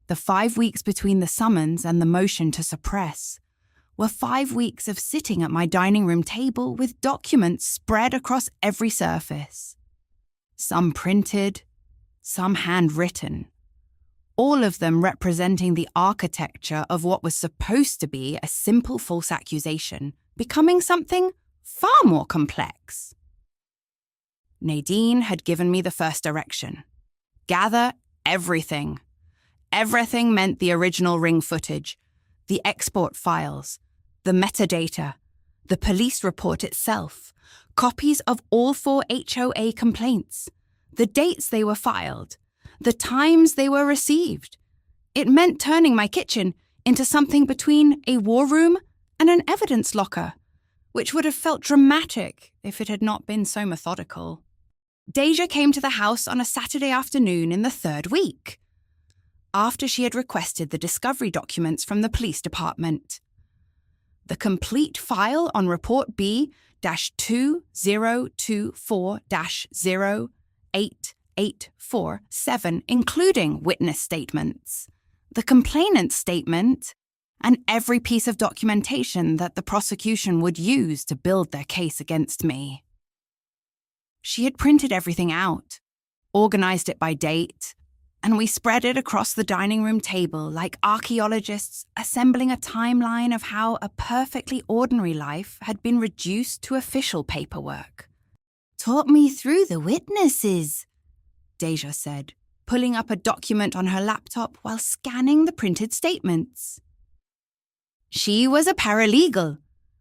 The 5 weeks between the summons and the motion to suppress were 5 weeks of sitting at my dining room table with documents spread across every surface. Some printed, some handwritten, all of them representing the architecture of what was supposed to be a simple false accusation becoming something far more complex. Nadine had given me the first direction. Gather everything. Everything meant the original ring footage, the export files, the metadata, the police report itself, copies of all 4 HOA complaints, the dates they were filed, the times they were received. It meant turning my kitchen into something between a war room and an evidence locker, which would have felt dramatic if it had not been so methodical. Deja came to the house on a Saturday afternoon in the 3rd week, after she had requested the discovery documents from the police department. The complete file on Report B-2024-08847, including witness statements, the complainant's statement, and every piece of documentation that the prosecution would use to build their case against me. She had printed everything out, organized it by date, and we spread it across the dining room table like archaeologists assembling a timeline of how a perfectly ordinary life had been reduced to official paperwork. Talk me through the witnesses, Deja said, pulling up a document on her laptop while scanning the printed statements. She was a paralegal,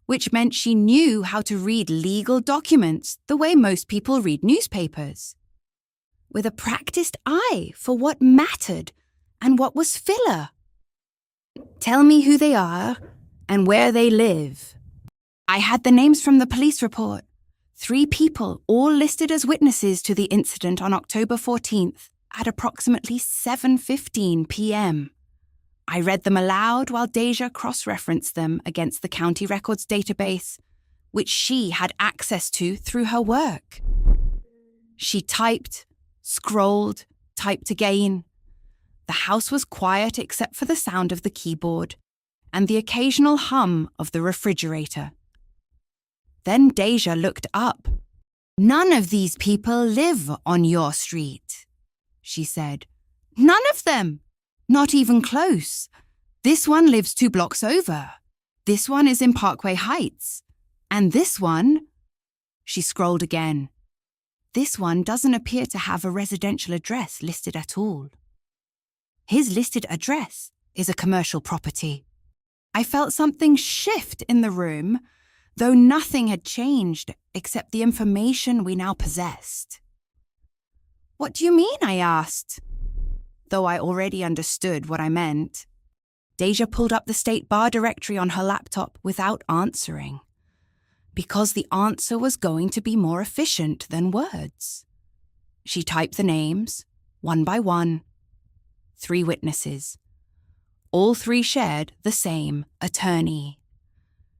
which meant she knew how to read legal documents the way most people read newspapers, with a practiced eye for what mattered and what was filler. Tell me who they are and where they live. I had the names from the police report. 3 people, all listed as witnesses to the incident on October 14th at approximately 7:15 p.m. I read them aloud while Deja cross-referenced them against the county records database, which she had access to through her work. She typed, scrolled, typed again. The house was quiet except for the sound of the keyboard and the occasional hum of the refrigerator. Then Deja looked up. None of these people live on your street, she said. None of them. Not even close. This one lives 2 blocks over. This one is in Parkway Heights. And this one... She scrolled again. This one doesn't appear to have a residential address listed at all. His listed address is a commercial property. I felt something shift in the room, though nothing had changed except the information we now possessed. What do you mean? I asked, though I already understood what I meant. Deja pulled up the state bar directory on her laptop without answering, because the answer was going to be more efficient than words. She typed the names, one by one. 3 witnesses. All 3 shared the same attorney.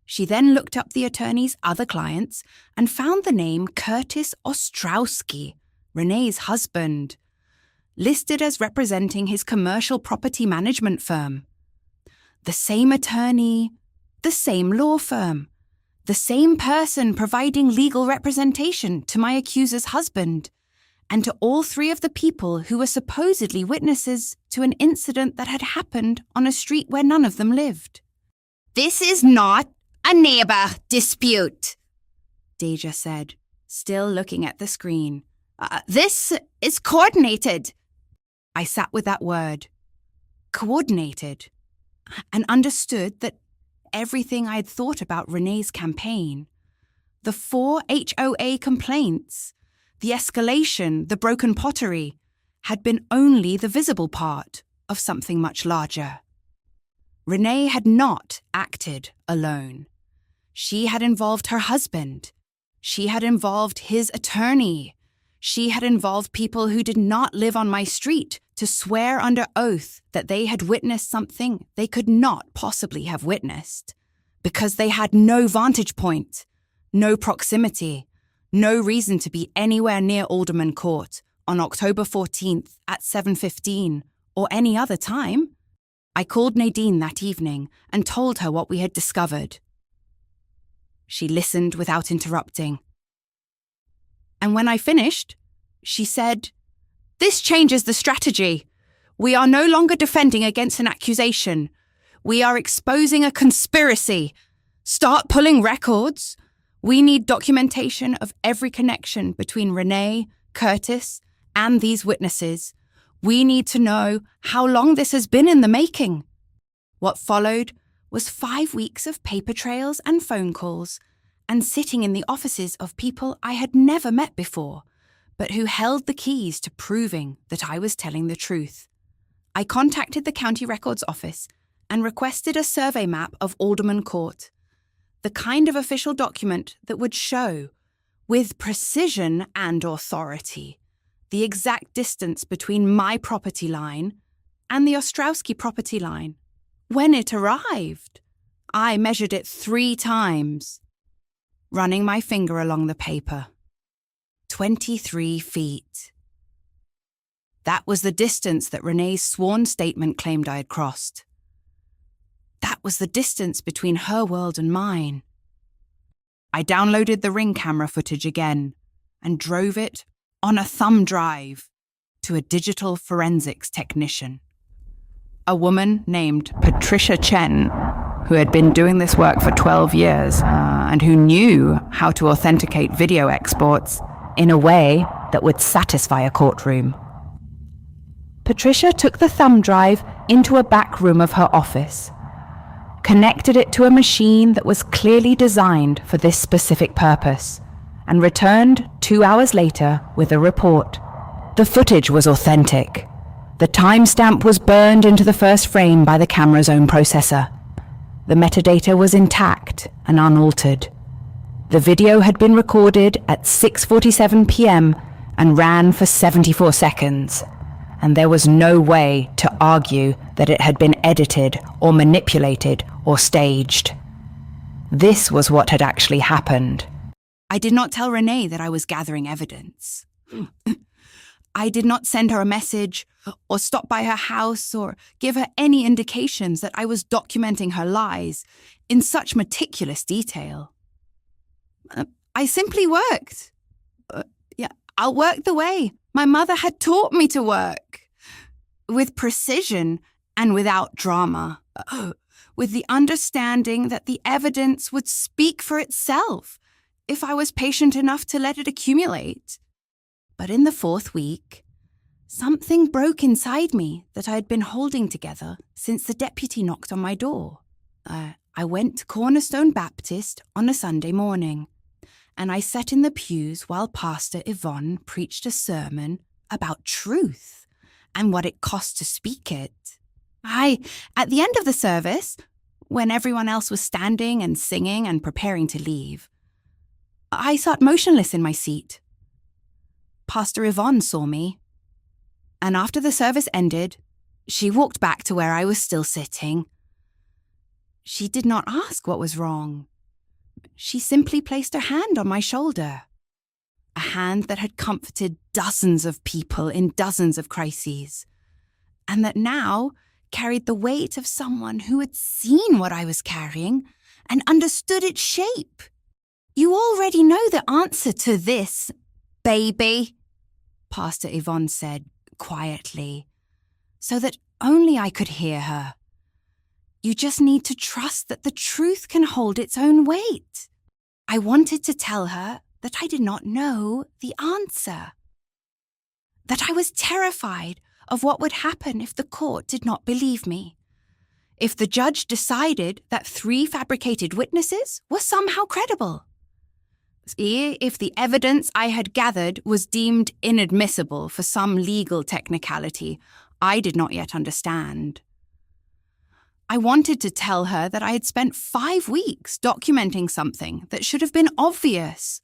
She then looked up the attorney's other clients and found the name Curtis Ostrowski, Renee's husband, listed as representing his commercial property management firm. The same attorney, the same law firm, the same person providing legal representation to my accuser's husband and to all 3 of the people who were supposedly witnesses to an incident that had happened on a street where none of them lived. This is not a neighbor dispute, Deja said, still looking at the screen. This is coordinated. I sat with that word, coordinated, and understood that everything I had thought about Renee's campaign, the 4 HOA complaints, the escalation, the broken pottery, had been only the visible part of something much larger. Renee had not acted alone. She had involved her husband. She had involved his attorney. She had involved people who did not live on my street to swear under oath that they had witnessed something they could not possibly have witnessed, because they had no vantage point, no proximity, no reason to be anywhere near Alderman Court on October 14th at 7:15 or any other time. I called Nadine that evening and told her what we had discovered. She listened without interrupting. And when I finished, she said, "This changes the strategy. We are no longer defending against an accusation. We are exposing a conspiracy. Start pulling records. We need documentation of every connection between Renee, Curtis, and these witnesses. We need to know how long this has been in the making. What followed was 5 weeks of paper trails and phone calls, and sitting in the offices of people I had never met before, but who held the keys to proving that I was telling the truth. I contacted the county records office and requested a survey map of Alderman Court, the kind of official document that would show, with precision and authority, the exact distance between my property line and the Ostrowski property line. When it arrived, I measured it 3 times, running my finger along the paper. 23 feet. That was the distance that Renee's sworn statement claimed I had crossed. That was the distance between her world and mine. I downloaded the Ring camera footage again and drove it on a thumb drive to a digital forensics technician. A woman named Patricia Chen, who had been doing this work for 12 years and who knew how to authenticate video exports in a way that would satisfy a courtroom. Patricia took the thumb drive into a back room of her office, connected it to a machine that was clearly designed for this specific purpose, and returned 2 hours later with a report. The footage was authentic. The timestamp was burned into the first frame by the camera's own processor. The metadata was intact and unaltered. The video had been recorded at 6:47 p.m. and ran for 74 seconds, and there was no way to argue that it had been edited or manipulated or staged. This was what had actually happened. I did not tell Renee that I was gathering evidence. I did not send her a message or stop by her house or give her any indications that I was documenting her lies in such meticulous detail. I simply worked. I'll work the way my mother had taught me to work, with precision and without drama, with the understanding that the evidence would speak for itself if I was patient enough to let it accumulate. But in the 4th week, something broke inside me that I had been holding together since the deputy knocked on my door. I went to Cornerstone Baptist on a Sunday morning, and I sat in the pews while Pastor Yvonne preached a sermon about truth and what it cost to speak it. At the end of the service, when everyone else was standing and singing and preparing to leave, I sat motionless in my seat. Pastor Yvonne saw me, and after the service ended, she walked back to where I was still sitting. She did not ask what was wrong. She simply placed her hand on my shoulder, a hand that had comforted dozens of people in dozens of crises, and that now carried the weight of someone who had seen what I was carrying and understood its shape. "You already know the answer to this, baby," Pastor Yvonne said quietly, so that only I could hear her. "You just need to trust that the truth can hold its own weight." I wanted to tell her that I did not know the answer, that I was terrified of what would happen if the court did not believe me, if the judge decided that 3 fabricated witnesses were somehow credible, if the evidence I had gathered was deemed inadmissible for some legal technicality I did not yet understand. I wanted to tell her that I had spent 5 weeks documenting something that should have been obvious,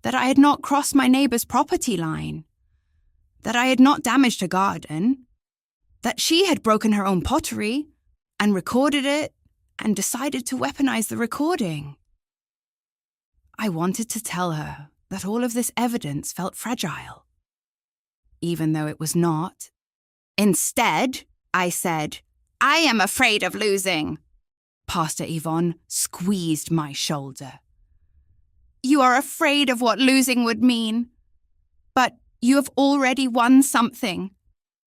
that I had not crossed my neighbor's property line, that I had not damaged her garden, that she had broken her own pottery and recorded it and decided to weaponize the recording. I wanted to tell her that all of this evidence felt fragile, even though it was not. Instead, I said, "I am afraid of losing." Pastor Yvonne squeezed my shoulder. "You are afraid of what losing would mean, but you have already won something.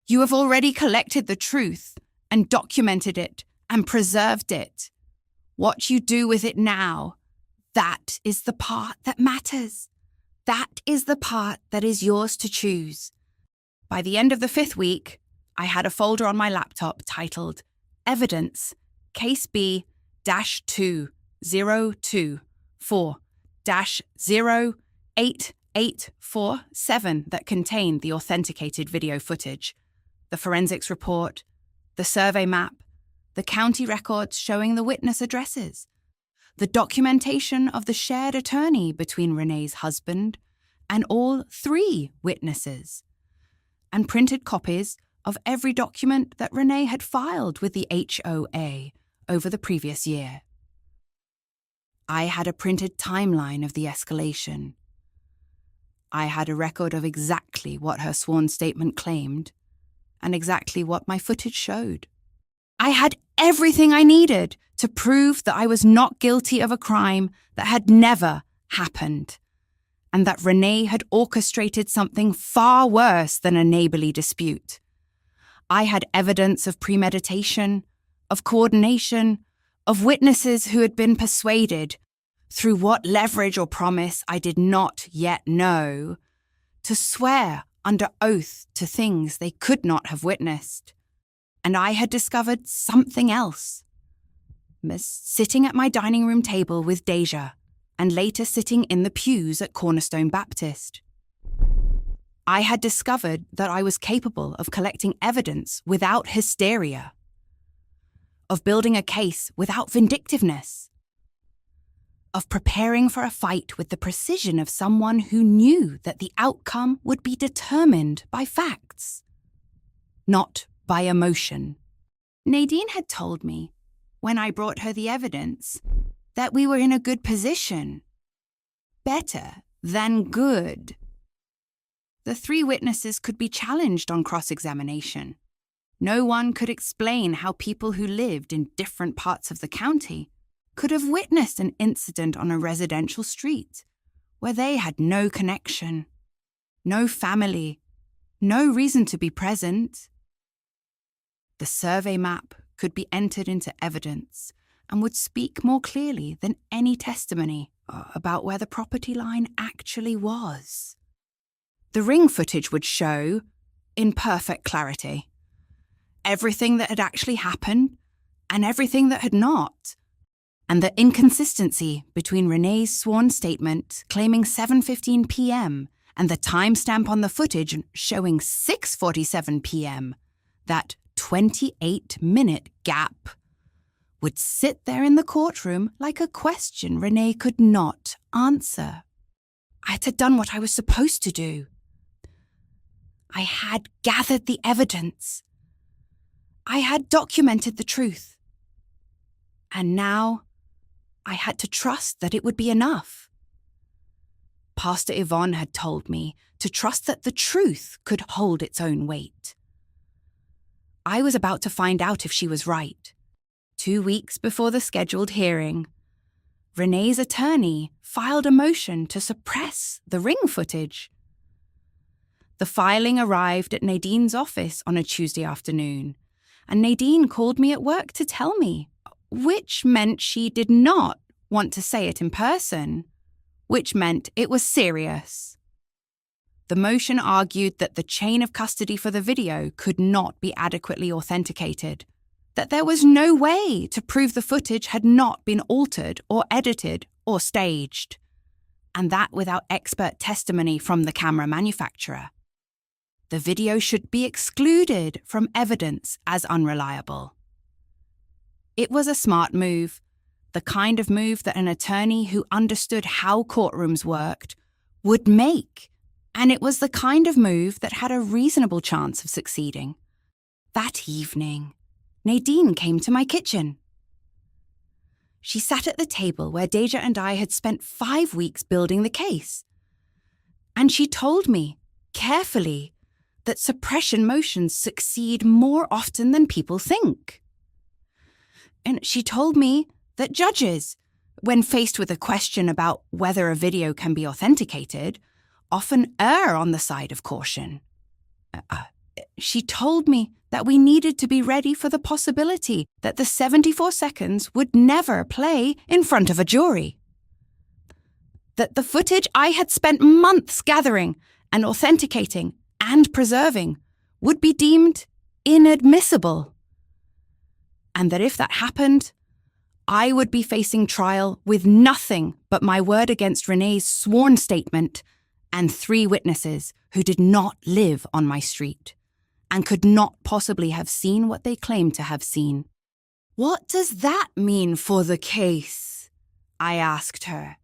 You have already collected the truth and documented it and preserved it. What you do with it now, That is the part that matters. That is the part that is yours to choose. By the end of the 5th week, I had a folder on my laptop titled Evidence, Case B-2024-08847 that contained the authenticated video footage, the forensics report, the survey map, the county records showing the witness addresses, the documentation of the shared attorney between Renee's husband and all 3 witnesses, and printed copies of every document that Renee had filed with the HOA over the previous year. I had a printed timeline of the escalation. I had a record of exactly what her sworn statement claimed and exactly what my footage showed. I had everything I needed to prove that I was not guilty of a crime that had never happened, and that Renee had orchestrated something far worse than a neighborly dispute. I had evidence of premeditation, of coordination, of witnesses who had been persuaded, through what leverage or promise I did not yet know, to swear under oath to things they could not have witnessed. And I had discovered something else. Sitting at my dining room table with Deja, and later sitting in the pews at Cornerstone Baptist. I had discovered that I was capable of collecting evidence without hysteria, of building a case without vindictiveness, of preparing for a fight with the precision of someone who knew that the outcome would be determined by facts, not by emotion. Nadine had told me, when I brought her the evidence, that we were in a good position. Better than good. The 3 witnesses could be challenged on cross-examination. No one could explain how people who lived in different parts of the county could have witnessed an incident on a residential street where they had no connection, no family, no reason to be present. The survey map could be entered into evidence and would speak more clearly than any testimony about where the property line actually was. The ring footage would show, in perfect clarity, everything that had actually happened and everything that had not, and the inconsistency between Renee's sworn statement claiming 7:15 p.m. and the timestamp on the footage showing 6:47 p.m., that 28-minute gap, would sit there in the courtroom like a question Renee could not answer. I had done what I was supposed to do. I had gathered the evidence. I had documented the truth. And now I had to trust that it would be enough. Pastor Yvonne had told me to trust that the truth could hold its own weight. I was about to find out if she was right. 2 weeks before the scheduled hearing, Renee's attorney filed a motion to suppress the ring footage. The filing arrived at Nadine's office on a Tuesday afternoon, and Nadine called me at work to tell me, which meant she did not want to say it in person, which meant it was serious. The motion argued that the chain of custody for the video could not be adequately authenticated, that there was no way to prove the footage had not been altered or edited or staged, and that without expert testimony from the camera manufacturer. The video should be excluded from evidence as unreliable. It was a smart move, the kind of move that an attorney who understood how courtrooms worked would make, and it was the kind of move that had a reasonable chance of succeeding. That evening, Nadine came to my kitchen. She sat at the table where Deja and I had spent 5 weeks building the case. And she told me, carefully, that suppression motions succeed more often than people think. And she told me that judges, when faced with a question about whether a video can be authenticated, often err on the side of caution. She told me that we needed to be ready for the possibility that the 74 seconds would never play in front of a jury. that the footage I had spent months gathering and authenticating and preserving would be deemed inadmissible. And that if that happened, I would be facing trial with nothing but my word against Renee's sworn statement and 3 witnesses who did not live on my street and could not possibly have seen what they claimed to have seen. "What does that mean for the case?" I asked her.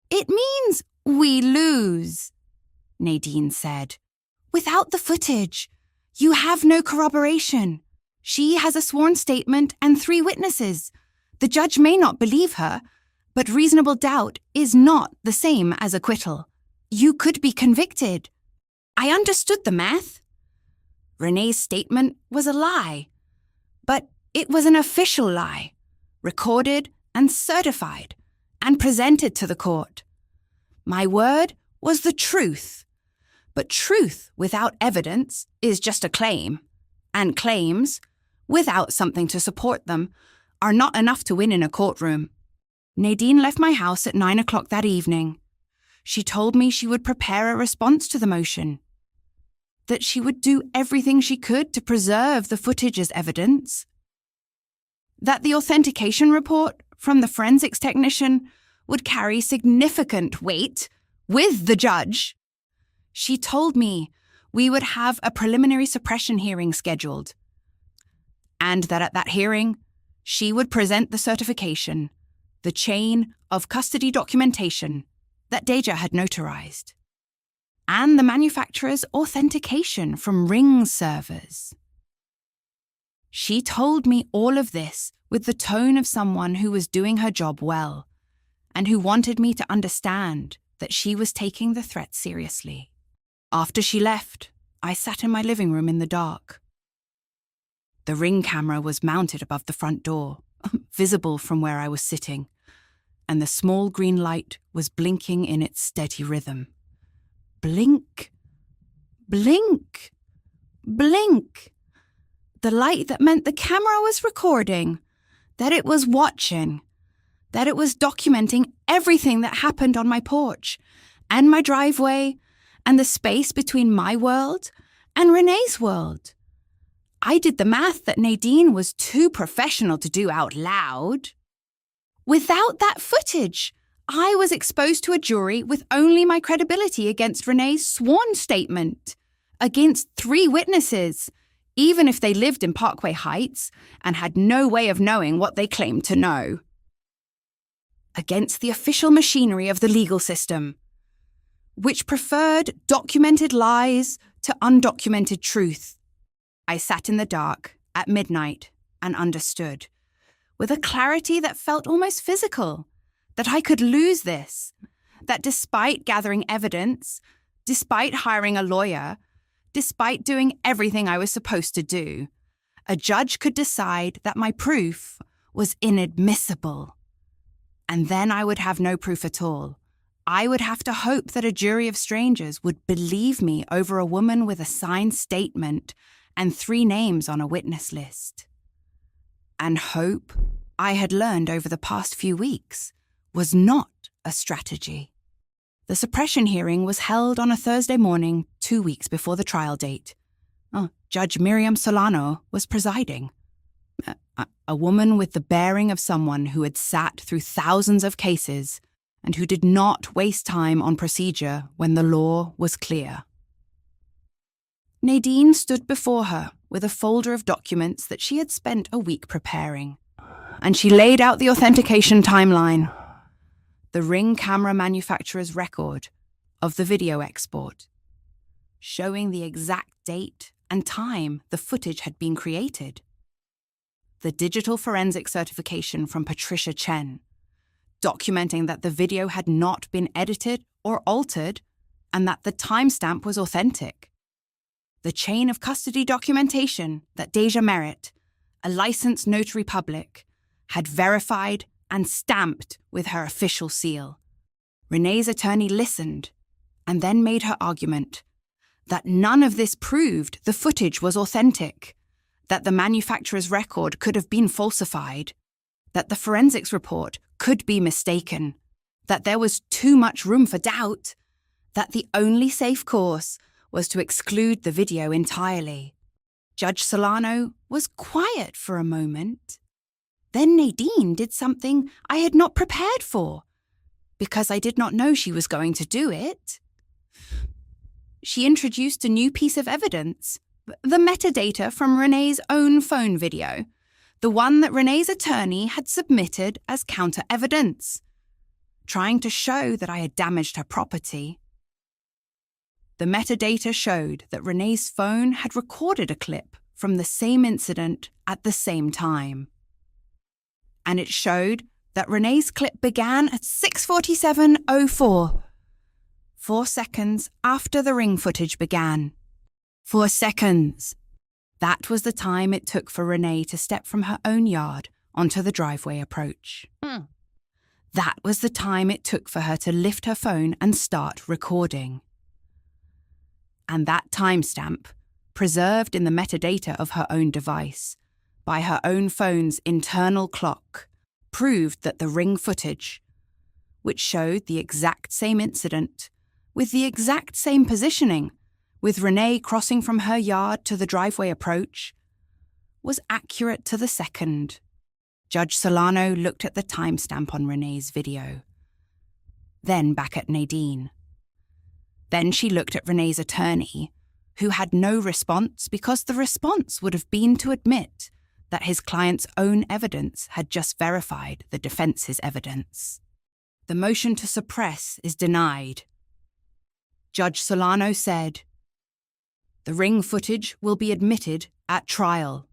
"It means we lose," Nadine said. "Without the footage, you have no corroboration. She has a sworn statement and 3 witnesses. The judge may not believe her, but reasonable doubt is not the same as acquittal. You could be convicted." I understood the math. Renee's statement was a lie, but it was an official lie, recorded and certified, and presented to the court. My word was the truth, but truth without evidence is just a claim, and claims, without something to support them, are not enough to win in a courtroom. Nadine left my house at 9 o'clock that evening. She told me she would prepare a response to the motion, that she would do everything she could to preserve the footage as evidence, that the authentication report from the forensics technician would carry significant weight with the judge. She told me we would have a preliminary suppression hearing scheduled, and that at that hearing, she would present the certification, the chain of custody documentation that Deja had notarized, and the manufacturer's authentication from Ring servers. She told me all of this with the tone of someone who was doing her job well, and who wanted me to understand that she was taking the threat seriously. After she left, I sat in my living room in the dark. The Ring camera was mounted above the front door, visible from where I was sitting, and the small green light was blinking in its steady rhythm. Blink, blink, blink. The light that meant the camera was recording, that it was watching, that it was documenting everything that happened on my porch and my driveway and the space between my world and Renee's world. I did the math that Nadine was too professional to do out loud. Without that footage, I was exposed to a jury with only my credibility against Renee's sworn statement, against 3 witnesses, even if they lived in Parkway Heights and had no way of knowing what they claimed to know. Against the official machinery of the legal system, which preferred documented lies to undocumented truth. I sat in the dark at midnight and understood, with a clarity that felt almost physical, that I could lose this, that despite gathering evidence, despite hiring a lawyer, despite doing everything I was supposed to do, a judge could decide that my proof was inadmissible. And then I would have no proof at all. I would have to hope that a jury of strangers would believe me over a woman with a signed statement and 3 names on a witness list. And hope, I had learned over the past few weeks, was not a strategy. The suppression hearing was held on a Thursday morning 2 weeks before the trial date. Judge Miriam Solano was presiding. A woman with the bearing of someone who had sat through thousands of cases and who did not waste time on procedure when the law was clear. Nadine stood before her with a folder of documents that she had spent a week preparing, and she laid out the authentication timeline, the Ring camera manufacturer's record of the video export, showing the exact date and time the footage had been created, the digital forensic certification from Patricia Chen, documenting that the video had not been edited or altered and that the timestamp was authentic, the chain of custody documentation that Deja Merritt, a licensed notary public, had verified and stamped with her official seal. Renee's attorney listened and then made her argument that none of this proved the footage was authentic, that the manufacturer's record could have been falsified, that the forensics report could be mistaken, that there was too much room for doubt, that the only safe course was to exclude the video entirely. Judge Solano was quiet for a moment. Then Nadine did something I had not prepared for, because I did not know she was going to do it. She introduced a new piece of evidence, the metadata from Renee's own phone video, the one that Renee's attorney had submitted as counter-evidence, trying to show that I had damaged her property. The metadata showed that Renee's phone had recorded a clip from the same incident at the same time. And it showed that Renee's clip began at 6:47:04, 4 seconds after the ring footage began. 4 seconds. That was the time it took for Renee to step from her own yard onto the driveway approach. That was the time it took for her to lift her phone and start recording. And that timestamp, preserved in the metadata of her own device, by her own phone's internal clock, proved that the ring footage, which showed the exact same incident, with the exact same positioning, with Renee crossing from her yard to the driveway approach, was accurate to the second. Judge Solano looked at the timestamp on Renee's video, then back at Nadine. Then she looked at Renee's attorney, who had no response because the response would have been to admit that his client's own evidence had just verified the defense's evidence. The motion to suppress is denied. Judge Solano said, "The ring footage will be admitted at trial."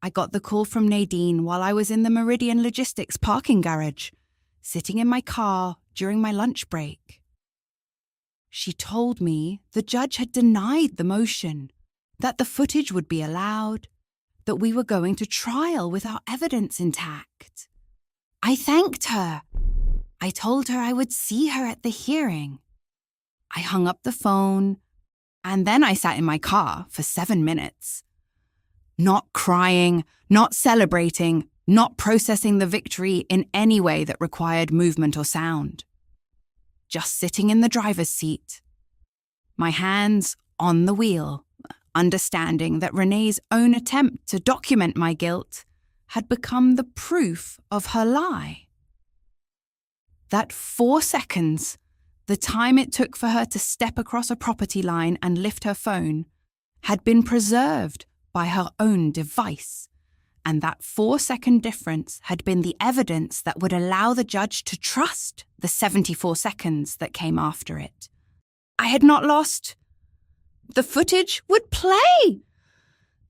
I got the call from Nadine while I was in the Meridian Logistics parking garage, sitting in my car during my lunch break. She told me the judge had denied the motion, that the footage would be allowed, that we were going to trial with our evidence intact. I thanked her. I told her I would see her at the hearing. I hung up the phone, and then I sat in my car for 7 minutes. Not crying, not celebrating, not processing the victory in any way that required movement or sound. Just sitting in the driver's seat, my hands on the wheel, understanding that Renee's own attempt to document my guilt had become the proof of her lie. That 4 seconds, the time it took for her to step across a property line and lift her phone, had been preserved by her own device, and that 4-second difference had been the evidence that would allow the judge to trust the 74 seconds that came after it. I had not lost. The footage would play.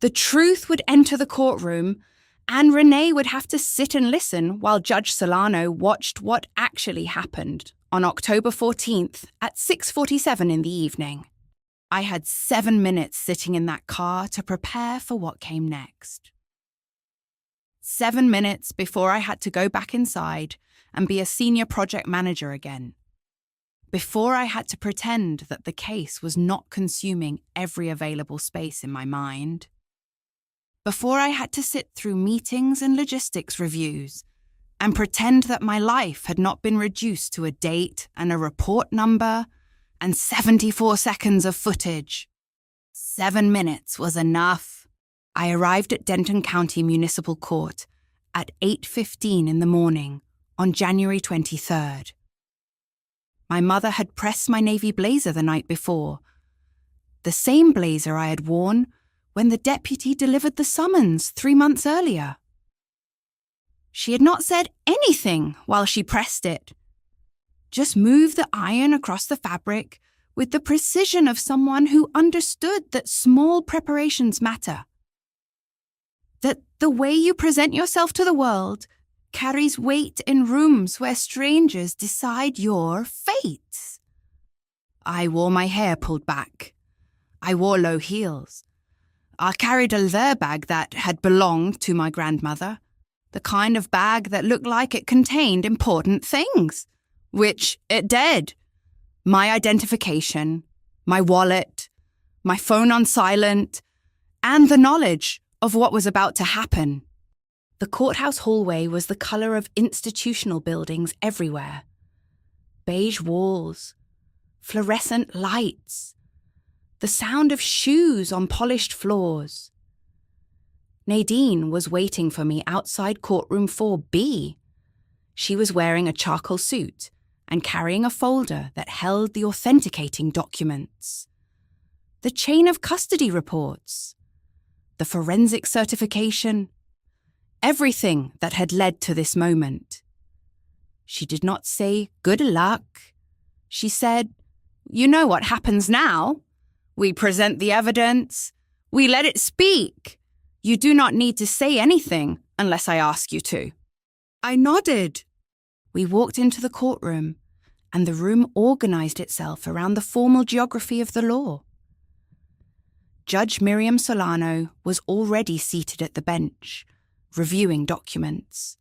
The truth would enter the courtroom, and Renee would have to sit and listen while Judge Solano watched what actually happened on October 14th at 6:47 in the evening. I had 7 minutes sitting in that car to prepare for what came next. 7 minutes before I had to go back inside and be a senior project manager again. Before I had to pretend that the case was not consuming every available space in my mind. Before I had to sit through meetings and logistics reviews and pretend that my life had not been reduced to a date and a report number and 74 seconds of footage. 7 minutes was enough. I arrived at Denton County Municipal Court at 8:15 in the morning on January 23rd. My mother had pressed my navy blazer the night before, the same blazer I had worn when the deputy delivered the summons 3 months earlier. She had not said anything while she pressed it. Just moved the iron across the fabric with the precision of someone who understood that small preparations matter. That the way you present yourself to the world carries weight in rooms where strangers decide your fate. I wore my hair pulled back. I wore low heels. I carried a leather bag that had belonged to my grandmother, the kind of bag that looked like it contained important things, which it did. My identification, my wallet, my phone on silent, and the knowledge of what was about to happen. The courthouse hallway was the colour of institutional buildings everywhere. beige walls, fluorescent lights, the sound of shoes on polished floors. Nadine was waiting for me outside courtroom 4B. She was wearing a charcoal suit and carrying a folder that held the authenticating documents, the chain of custody reports, the forensic certification, everything that had led to this moment. She did not say, "Good luck." She said, "You know what happens now. We present the evidence. We let it speak. You do not need to say anything unless I ask you to." I nodded. We walked into the courtroom, and the room organized itself around the formal geography of the law. Judge Miriam Solano was already seated at the bench, reviewing documents.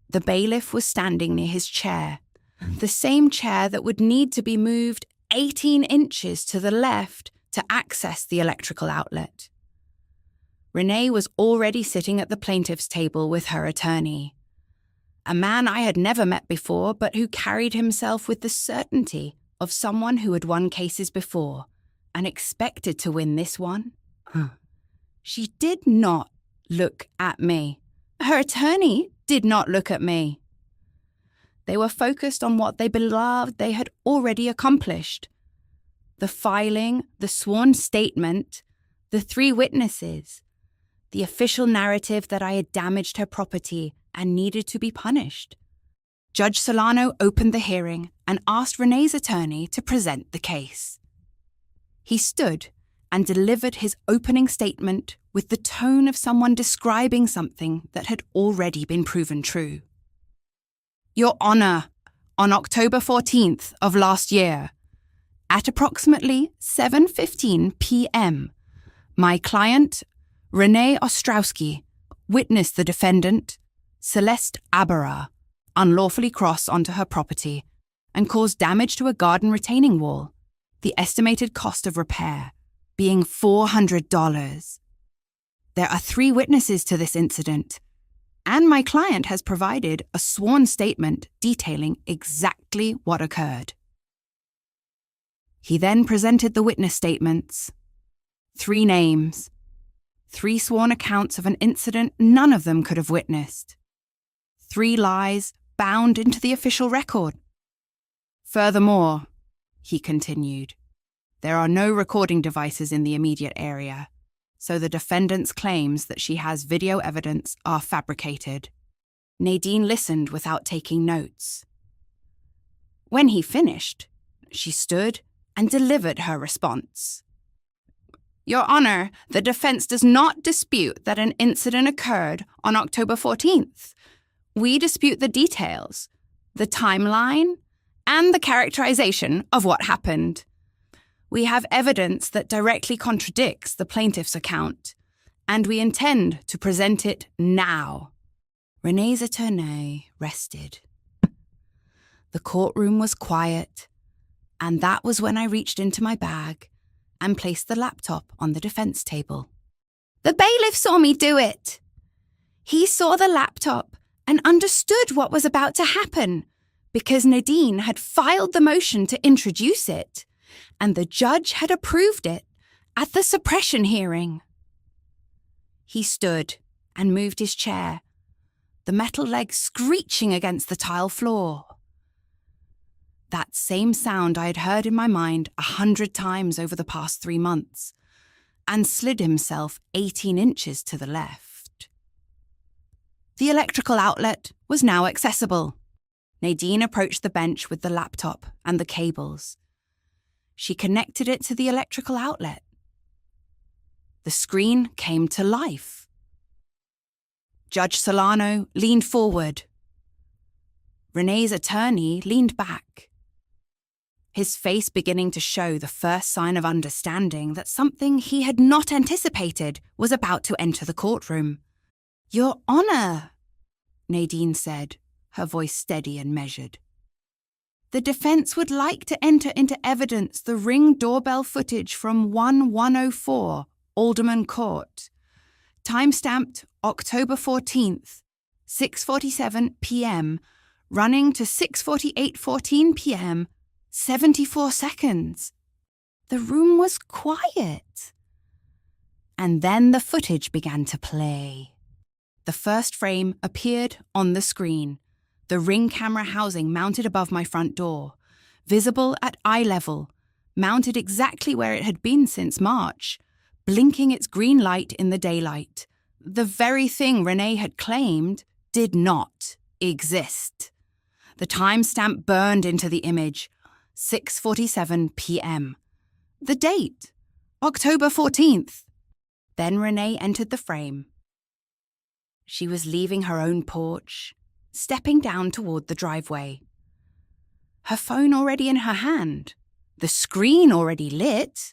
The bailiff was standing near his chair, the same chair that would need to be moved 18 inches to the left to access the electrical outlet. Renee was already sitting at the plaintiff's table with her attorney, a man I had never met before, but who carried himself with the certainty of someone who had won cases before and expected to win this one. She did not look at me. Her attorney did not look at me. They were focused on what they believed they had already accomplished. The filing, the sworn statement, the 3 witnesses, the official narrative that I had damaged her property and needed to be punished. Judge Solano opened the hearing and asked Renee's attorney to present the case. He stood and delivered his opening statement with the tone of someone describing something that had already been proven true. "Your Honor, on October 14th of last year, at approximately 7:15 p.m., my client, Renee Ostrowski, witnessed the defendant, Celeste, unlawfully cross onto her property and cause damage to a garden retaining wall, the estimated cost of repair being $400. There are 3 witnesses to this incident, and my client has provided a sworn statement detailing exactly what occurred." He then presented the witness statements. 3 names, 3 sworn accounts of an incident none of them could have witnessed. 3 lies bound into the official record. "Furthermore," he continued, "there are no recording devices in the immediate area, so the defendant's claims that she has video evidence are fabricated." Nadine listened without taking notes. When he finished, she stood and delivered her response. "Your Honor, the defense does not dispute that an incident occurred on October 14th. We dispute the details, the timeline, and the characterization of what happened. We have evidence that directly contradicts the plaintiff's account, and we intend to present it now." Renee's attorney rested. The courtroom was quiet, and that was when I reached into my bag and placed the laptop on the defense table. "The bailiff saw me do it. He saw the laptop and understood what was about to happen because Nadine had filed the motion to introduce it, and the judge had approved it at the suppression hearing." He stood and moved his chair, the metal leg screeching against the tile floor. That same sound I had heard in my mind 100 times over the past 3 months, and slid himself 18 inches to the left. The electrical outlet was now accessible. Nadine approached the bench with the laptop and the cables. She connected it to the electrical outlet. The screen came to life. Judge Solano leaned forward. Renee's attorney leaned back, his face beginning to show the first sign of understanding that something he had not anticipated was about to enter the courtroom. "Your Honor," Nadine said, her voice steady and measured. "The defense would like to enter into evidence the Ring doorbell footage from 1104 Alderman Court, time-stamped October 14th, 6:47 p.m., running to 6:48:14 p.m., 74 seconds. The room was quiet. And then the footage began to play. The first frame appeared on the screen, the Ring camera housing mounted above my front door, visible at eye level, mounted exactly where it had been since March, blinking its green light in the daylight. The very thing Renee had claimed did not exist. The timestamp burned into the image, 6:47 p.m. The date, October 14th. Then Renee entered the frame. She was leaving her own porch, stepping down toward the driveway. Her phone already in her hand, the screen already lit.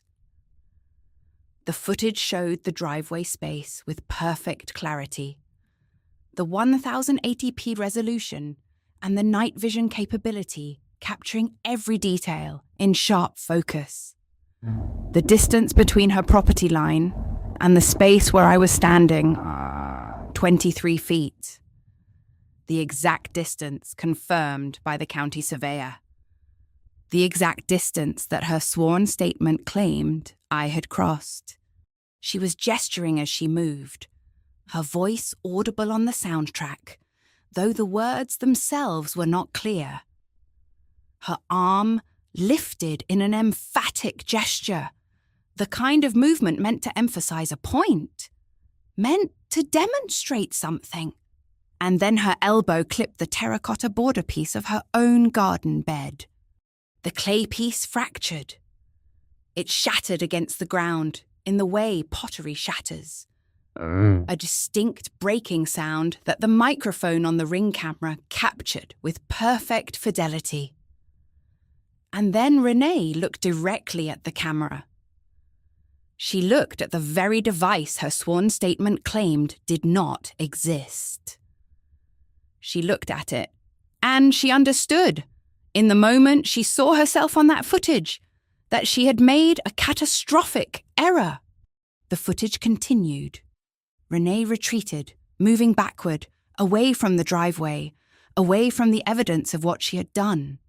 The footage showed the driveway space with perfect clarity. The 1080p resolution and the night vision capability capturing every detail in sharp focus. The distance between her property line and the space where I was standing, 23 feet. The exact distance confirmed by the county surveyor. The exact distance that her sworn statement claimed I had crossed. She was gesturing as she moved, her voice audible on the soundtrack, though the words themselves were not clear. Her arm lifted in an emphatic gesture, the kind of movement meant to emphasize a point, meant to demonstrate something. And then her elbow clipped the terracotta border piece of her own garden bed. The clay piece fractured. It shattered against the ground in the way pottery shatters. A distinct breaking sound that the microphone on the Ring camera captured with perfect fidelity. And then Renee looked directly at the camera. She looked at the very device her sworn statement claimed did not exist. She looked at it, and she understood, in the moment she saw herself on that footage, that she had made a catastrophic error. The footage continued. Renee retreated, moving backward, away from the driveway, away from the evidence of what she had done.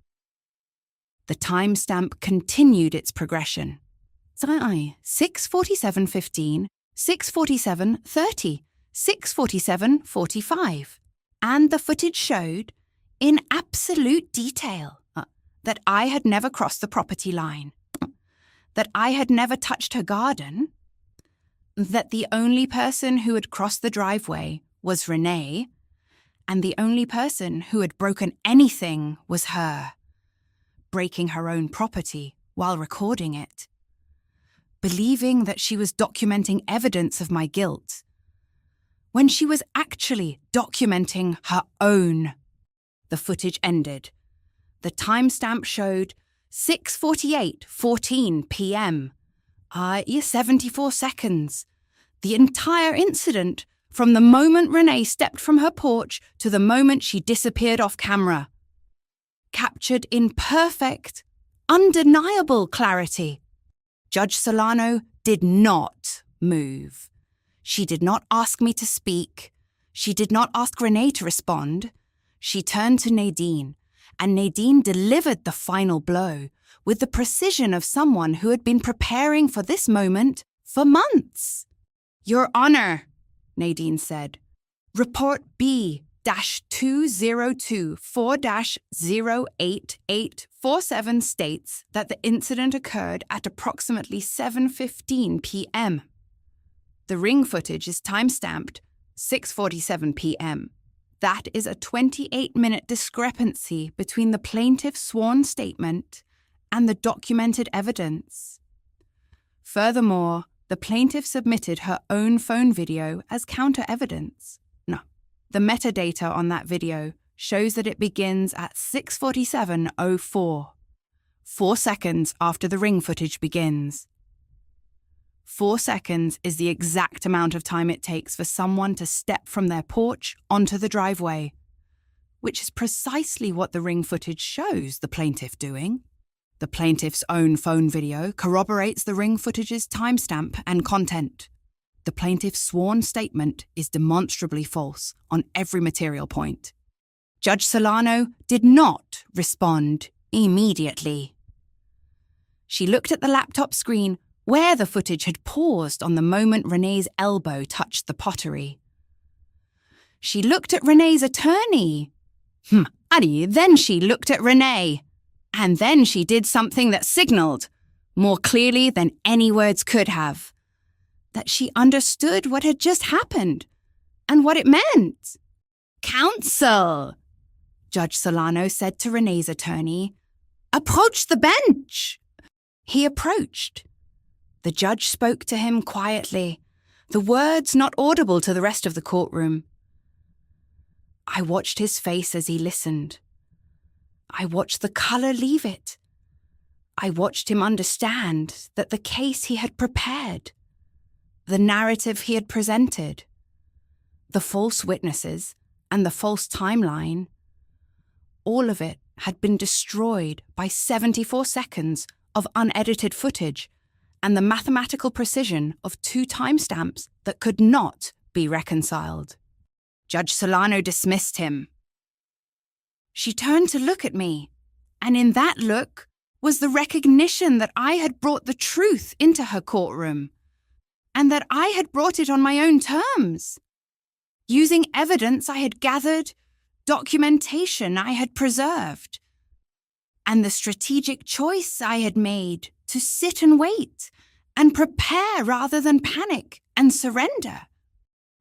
The timestamp continued its progression. 6:47:15, 6:47:30, 6:47:45. And the footage showed, in absolute detail, that I had never crossed the property line, that I had never touched her garden, that the only person who had crossed the driveway was Renee, and the only person who had broken anything was her, breaking her own property while recording it, believing that she was documenting evidence of my guilt, when she was actually documenting her own. The footage ended. The timestamp showed 6:48:14 p.m. 74 seconds. The entire incident, from the moment Renee stepped from her porch to the moment she disappeared off camera. Captured in perfect, undeniable clarity. Judge Solano did not move. She did not ask me to speak. She did not ask Renee to respond. She turned to Nadine, and Nadine delivered the final blow with the precision of someone who had been preparing for this moment for months. Your Honor, Nadine said, Report B-2024-08847 states that the incident occurred at approximately 7:15 p.m. The Ring footage is timestamped 6:47 p.m. That is a 28-minute discrepancy between the plaintiff's sworn statement and the documented evidence. Furthermore, the plaintiff submitted her own phone video as counter-evidence. No, the metadata on that video shows that it begins at 6:47:04, 4 seconds after the Ring footage begins. 4 seconds is the exact amount of time it takes for someone to step from their porch onto the driveway, which is precisely what the Ring footage shows the plaintiff doing. The plaintiff's own phone video corroborates the Ring footage's timestamp and content. The plaintiff's sworn statement is demonstrably false on every material point. Judge Solano did not respond immediately. She looked at the laptop screen where the footage had paused on the moment Renee's elbow touched the pottery. She looked at Renee's attorney. Then she looked at Renee. And then she did something that signaled, more clearly than any words could have, that she understood what had just happened and what it meant. "Counsel," Judge Solano said to Renee's attorney, "approach the bench." He approached. The judge spoke to him quietly, the words not audible to the rest of the courtroom. I watched his face as he listened. I watched the colour leave it. I watched him understand that the case he had prepared, the narrative he had presented, the false witnesses and the false timeline, all of it had been destroyed by 74 seconds of unedited footage and the mathematical precision of 2 timestamps that could not be reconciled. Judge Solano dismissed him. She turned to look at me, and in that look was the recognition that I had brought the truth into her courtroom, and that I had brought it on my own terms, using evidence I had gathered, documentation I had preserved, and the strategic choice I had made to sit and wait and prepare rather than panic and surrender.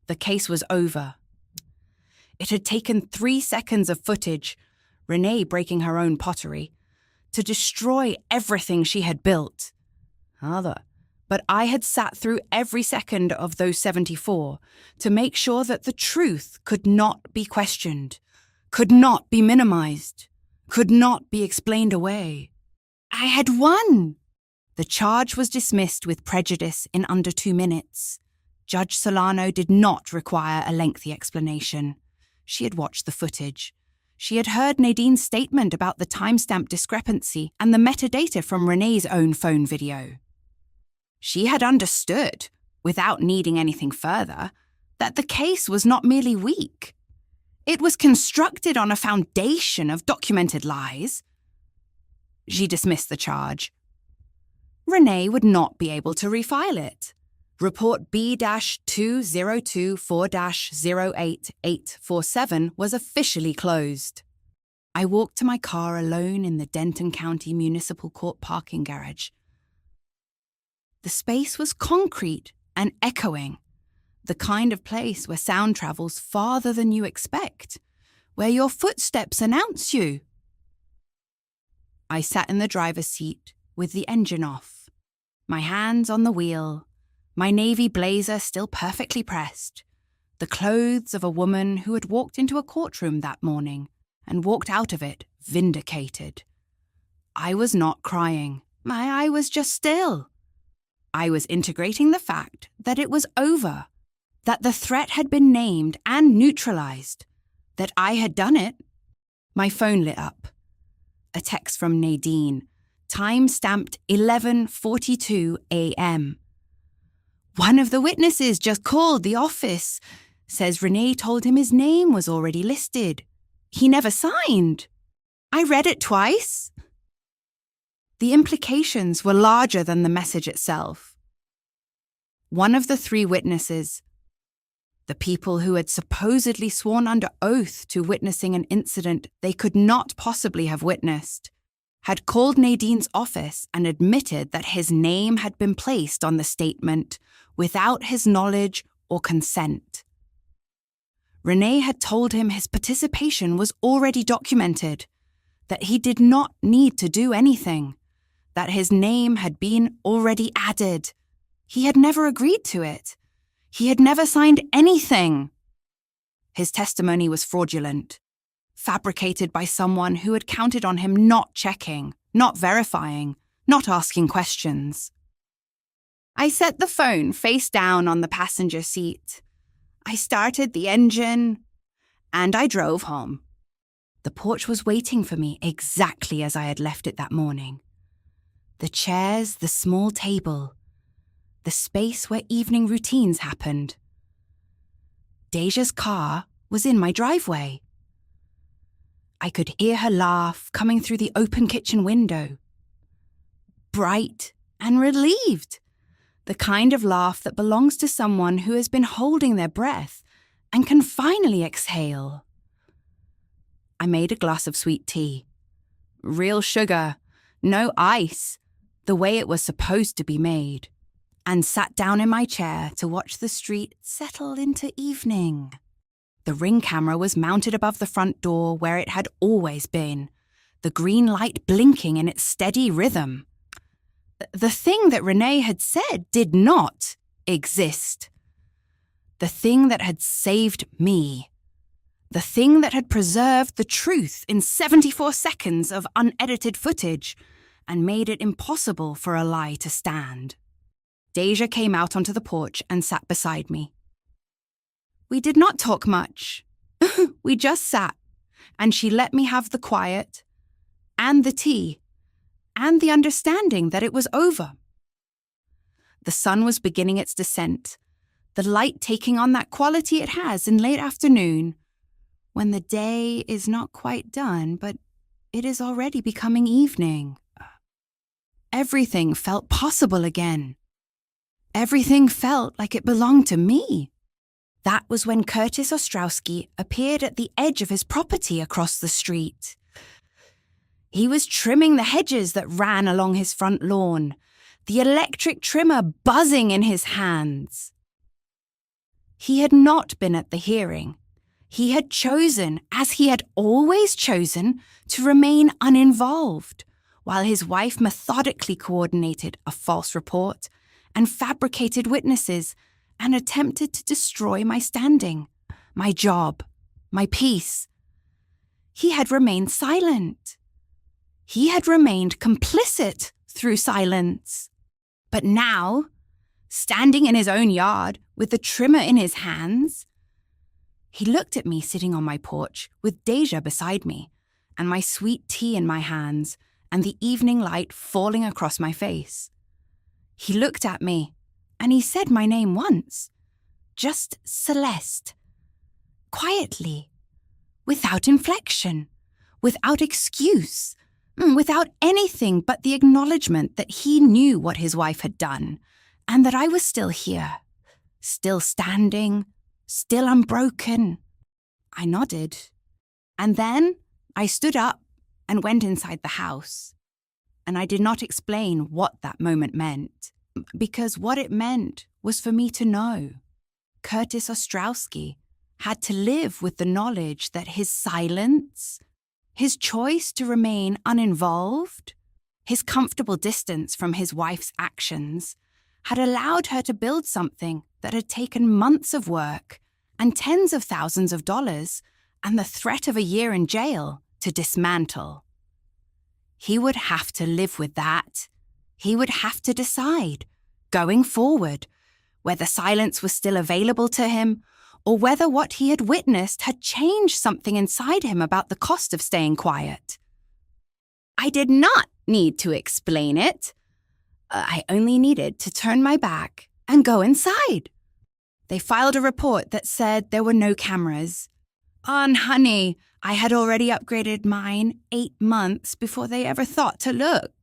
The case was over. It had taken 3 seconds of footage, Renee breaking her own pottery, to destroy everything she had built. But I had sat through every second of those 74 to make sure that the truth could not be questioned, could not be minimized, could not be explained away. I had won! The charge was dismissed with prejudice in under 2 minutes. Judge Solano did not require a lengthy explanation. She had watched the footage. She had heard Nadine's statement about the timestamp discrepancy and the metadata from Renee's own phone video. She had understood, without needing anything further, that the case was not merely weak. It was constructed on a foundation of documented lies. She dismissed the charge. Renee would not be able to refile it. Report B-2024-08847 was officially closed. I walked to my car alone in the Denton County Municipal Court parking garage. The space was concrete and echoing, the kind of place where sound travels farther than you expect, where your footsteps announce you. I sat in the driver's seat with the engine off, my hands on the wheel, my navy blazer still perfectly pressed, the clothes of a woman who had walked into a courtroom that morning and walked out of it vindicated. I was not crying. I was just still. I was integrating the fact that it was over, that the threat had been named and neutralized, that I had done it. My phone lit up. A text from Nadine, time-stamped 11:42 a.m. "One of the witnesses just called the office. Says Renee told him his name was already listed. He never signed. I read it twice." The implications were larger than the message itself. One of the 3 witnesses, the people who had supposedly sworn under oath to witnessing an incident they could not possibly have witnessed, had called Nadine's office and admitted that his name had been placed on the statement without his knowledge or consent. Renee had told him his participation was already documented, that he did not need to do anything, that his name had been already added. He had never agreed to it. He had never signed anything. His testimony was fraudulent, fabricated by someone who had counted on him not checking, not verifying, not asking questions. I set the phone face down on the passenger seat. I started the engine, and I drove home. The porch was waiting for me exactly as I had left it that morning. The chairs, the small table, the space where evening routines happened. Deja's car was in my driveway. I could hear her laugh coming through the open kitchen window. Bright and relieved. The kind of laugh that belongs to someone who has been holding their breath and can finally exhale. I made a glass of sweet tea. Real sugar, no ice, the way it was supposed to be made, and sat down in my chair to watch the street settle into evening. The Ring camera was mounted above the front door where it had always been, the green light blinking in its steady rhythm. The thing that Renee had said did not exist. The thing that had saved me. The thing that had preserved the truth in 74 seconds of unedited footage and made it impossible for a lie to stand. Deja came out onto the porch and sat beside me. We did not talk much. We just sat, and she let me have the quiet, and the tea, and the understanding that it was over. The sun was beginning its descent, the light taking on that quality it has in late afternoon, when the day is not quite done, but it is already becoming evening. Everything felt possible again. Everything felt like it belonged to me. That was when Curtis Ostrowski appeared at the edge of his property across the street. He was trimming the hedges that ran along his front lawn, the electric trimmer buzzing in his hands. He had not been at the hearing. He had chosen, as he had always chosen, to remain uninvolved, while his wife methodically coordinated a false report and fabricated witnesses and attempted to destroy my standing, my job, my peace. He had remained silent. He had remained complicit through silence. But now, standing in his own yard with the trimmer in his hands, he looked at me sitting on my porch with Deja beside me and my sweet tea in my hands and the evening light falling across my face. He looked at me and he said my name once, just Celeste, quietly, without inflection, without excuse, without anything but the acknowledgement that he knew what his wife had done and that I was still here, still standing, still unbroken. I nodded. And then I stood up and went inside the house. And I did not explain what that moment meant, because what it meant was for me to know. Curtis Ostrowski had to live with the knowledge that his silence, his choice to remain uninvolved, his comfortable distance from his wife's actions, had allowed her to build something that had taken months of work and tens of thousands of dollars and the threat of a year in jail to dismantle. He would have to live with that. He would have to decide, going forward, whether silence was still available to him or whether what he had witnessed had changed something inside him about the cost of staying quiet. I did not need to explain it. I only needed to turn my back and go inside. They filed a report that said there were no cameras. Honey, I had already upgraded mine 8 months before they ever thought to look.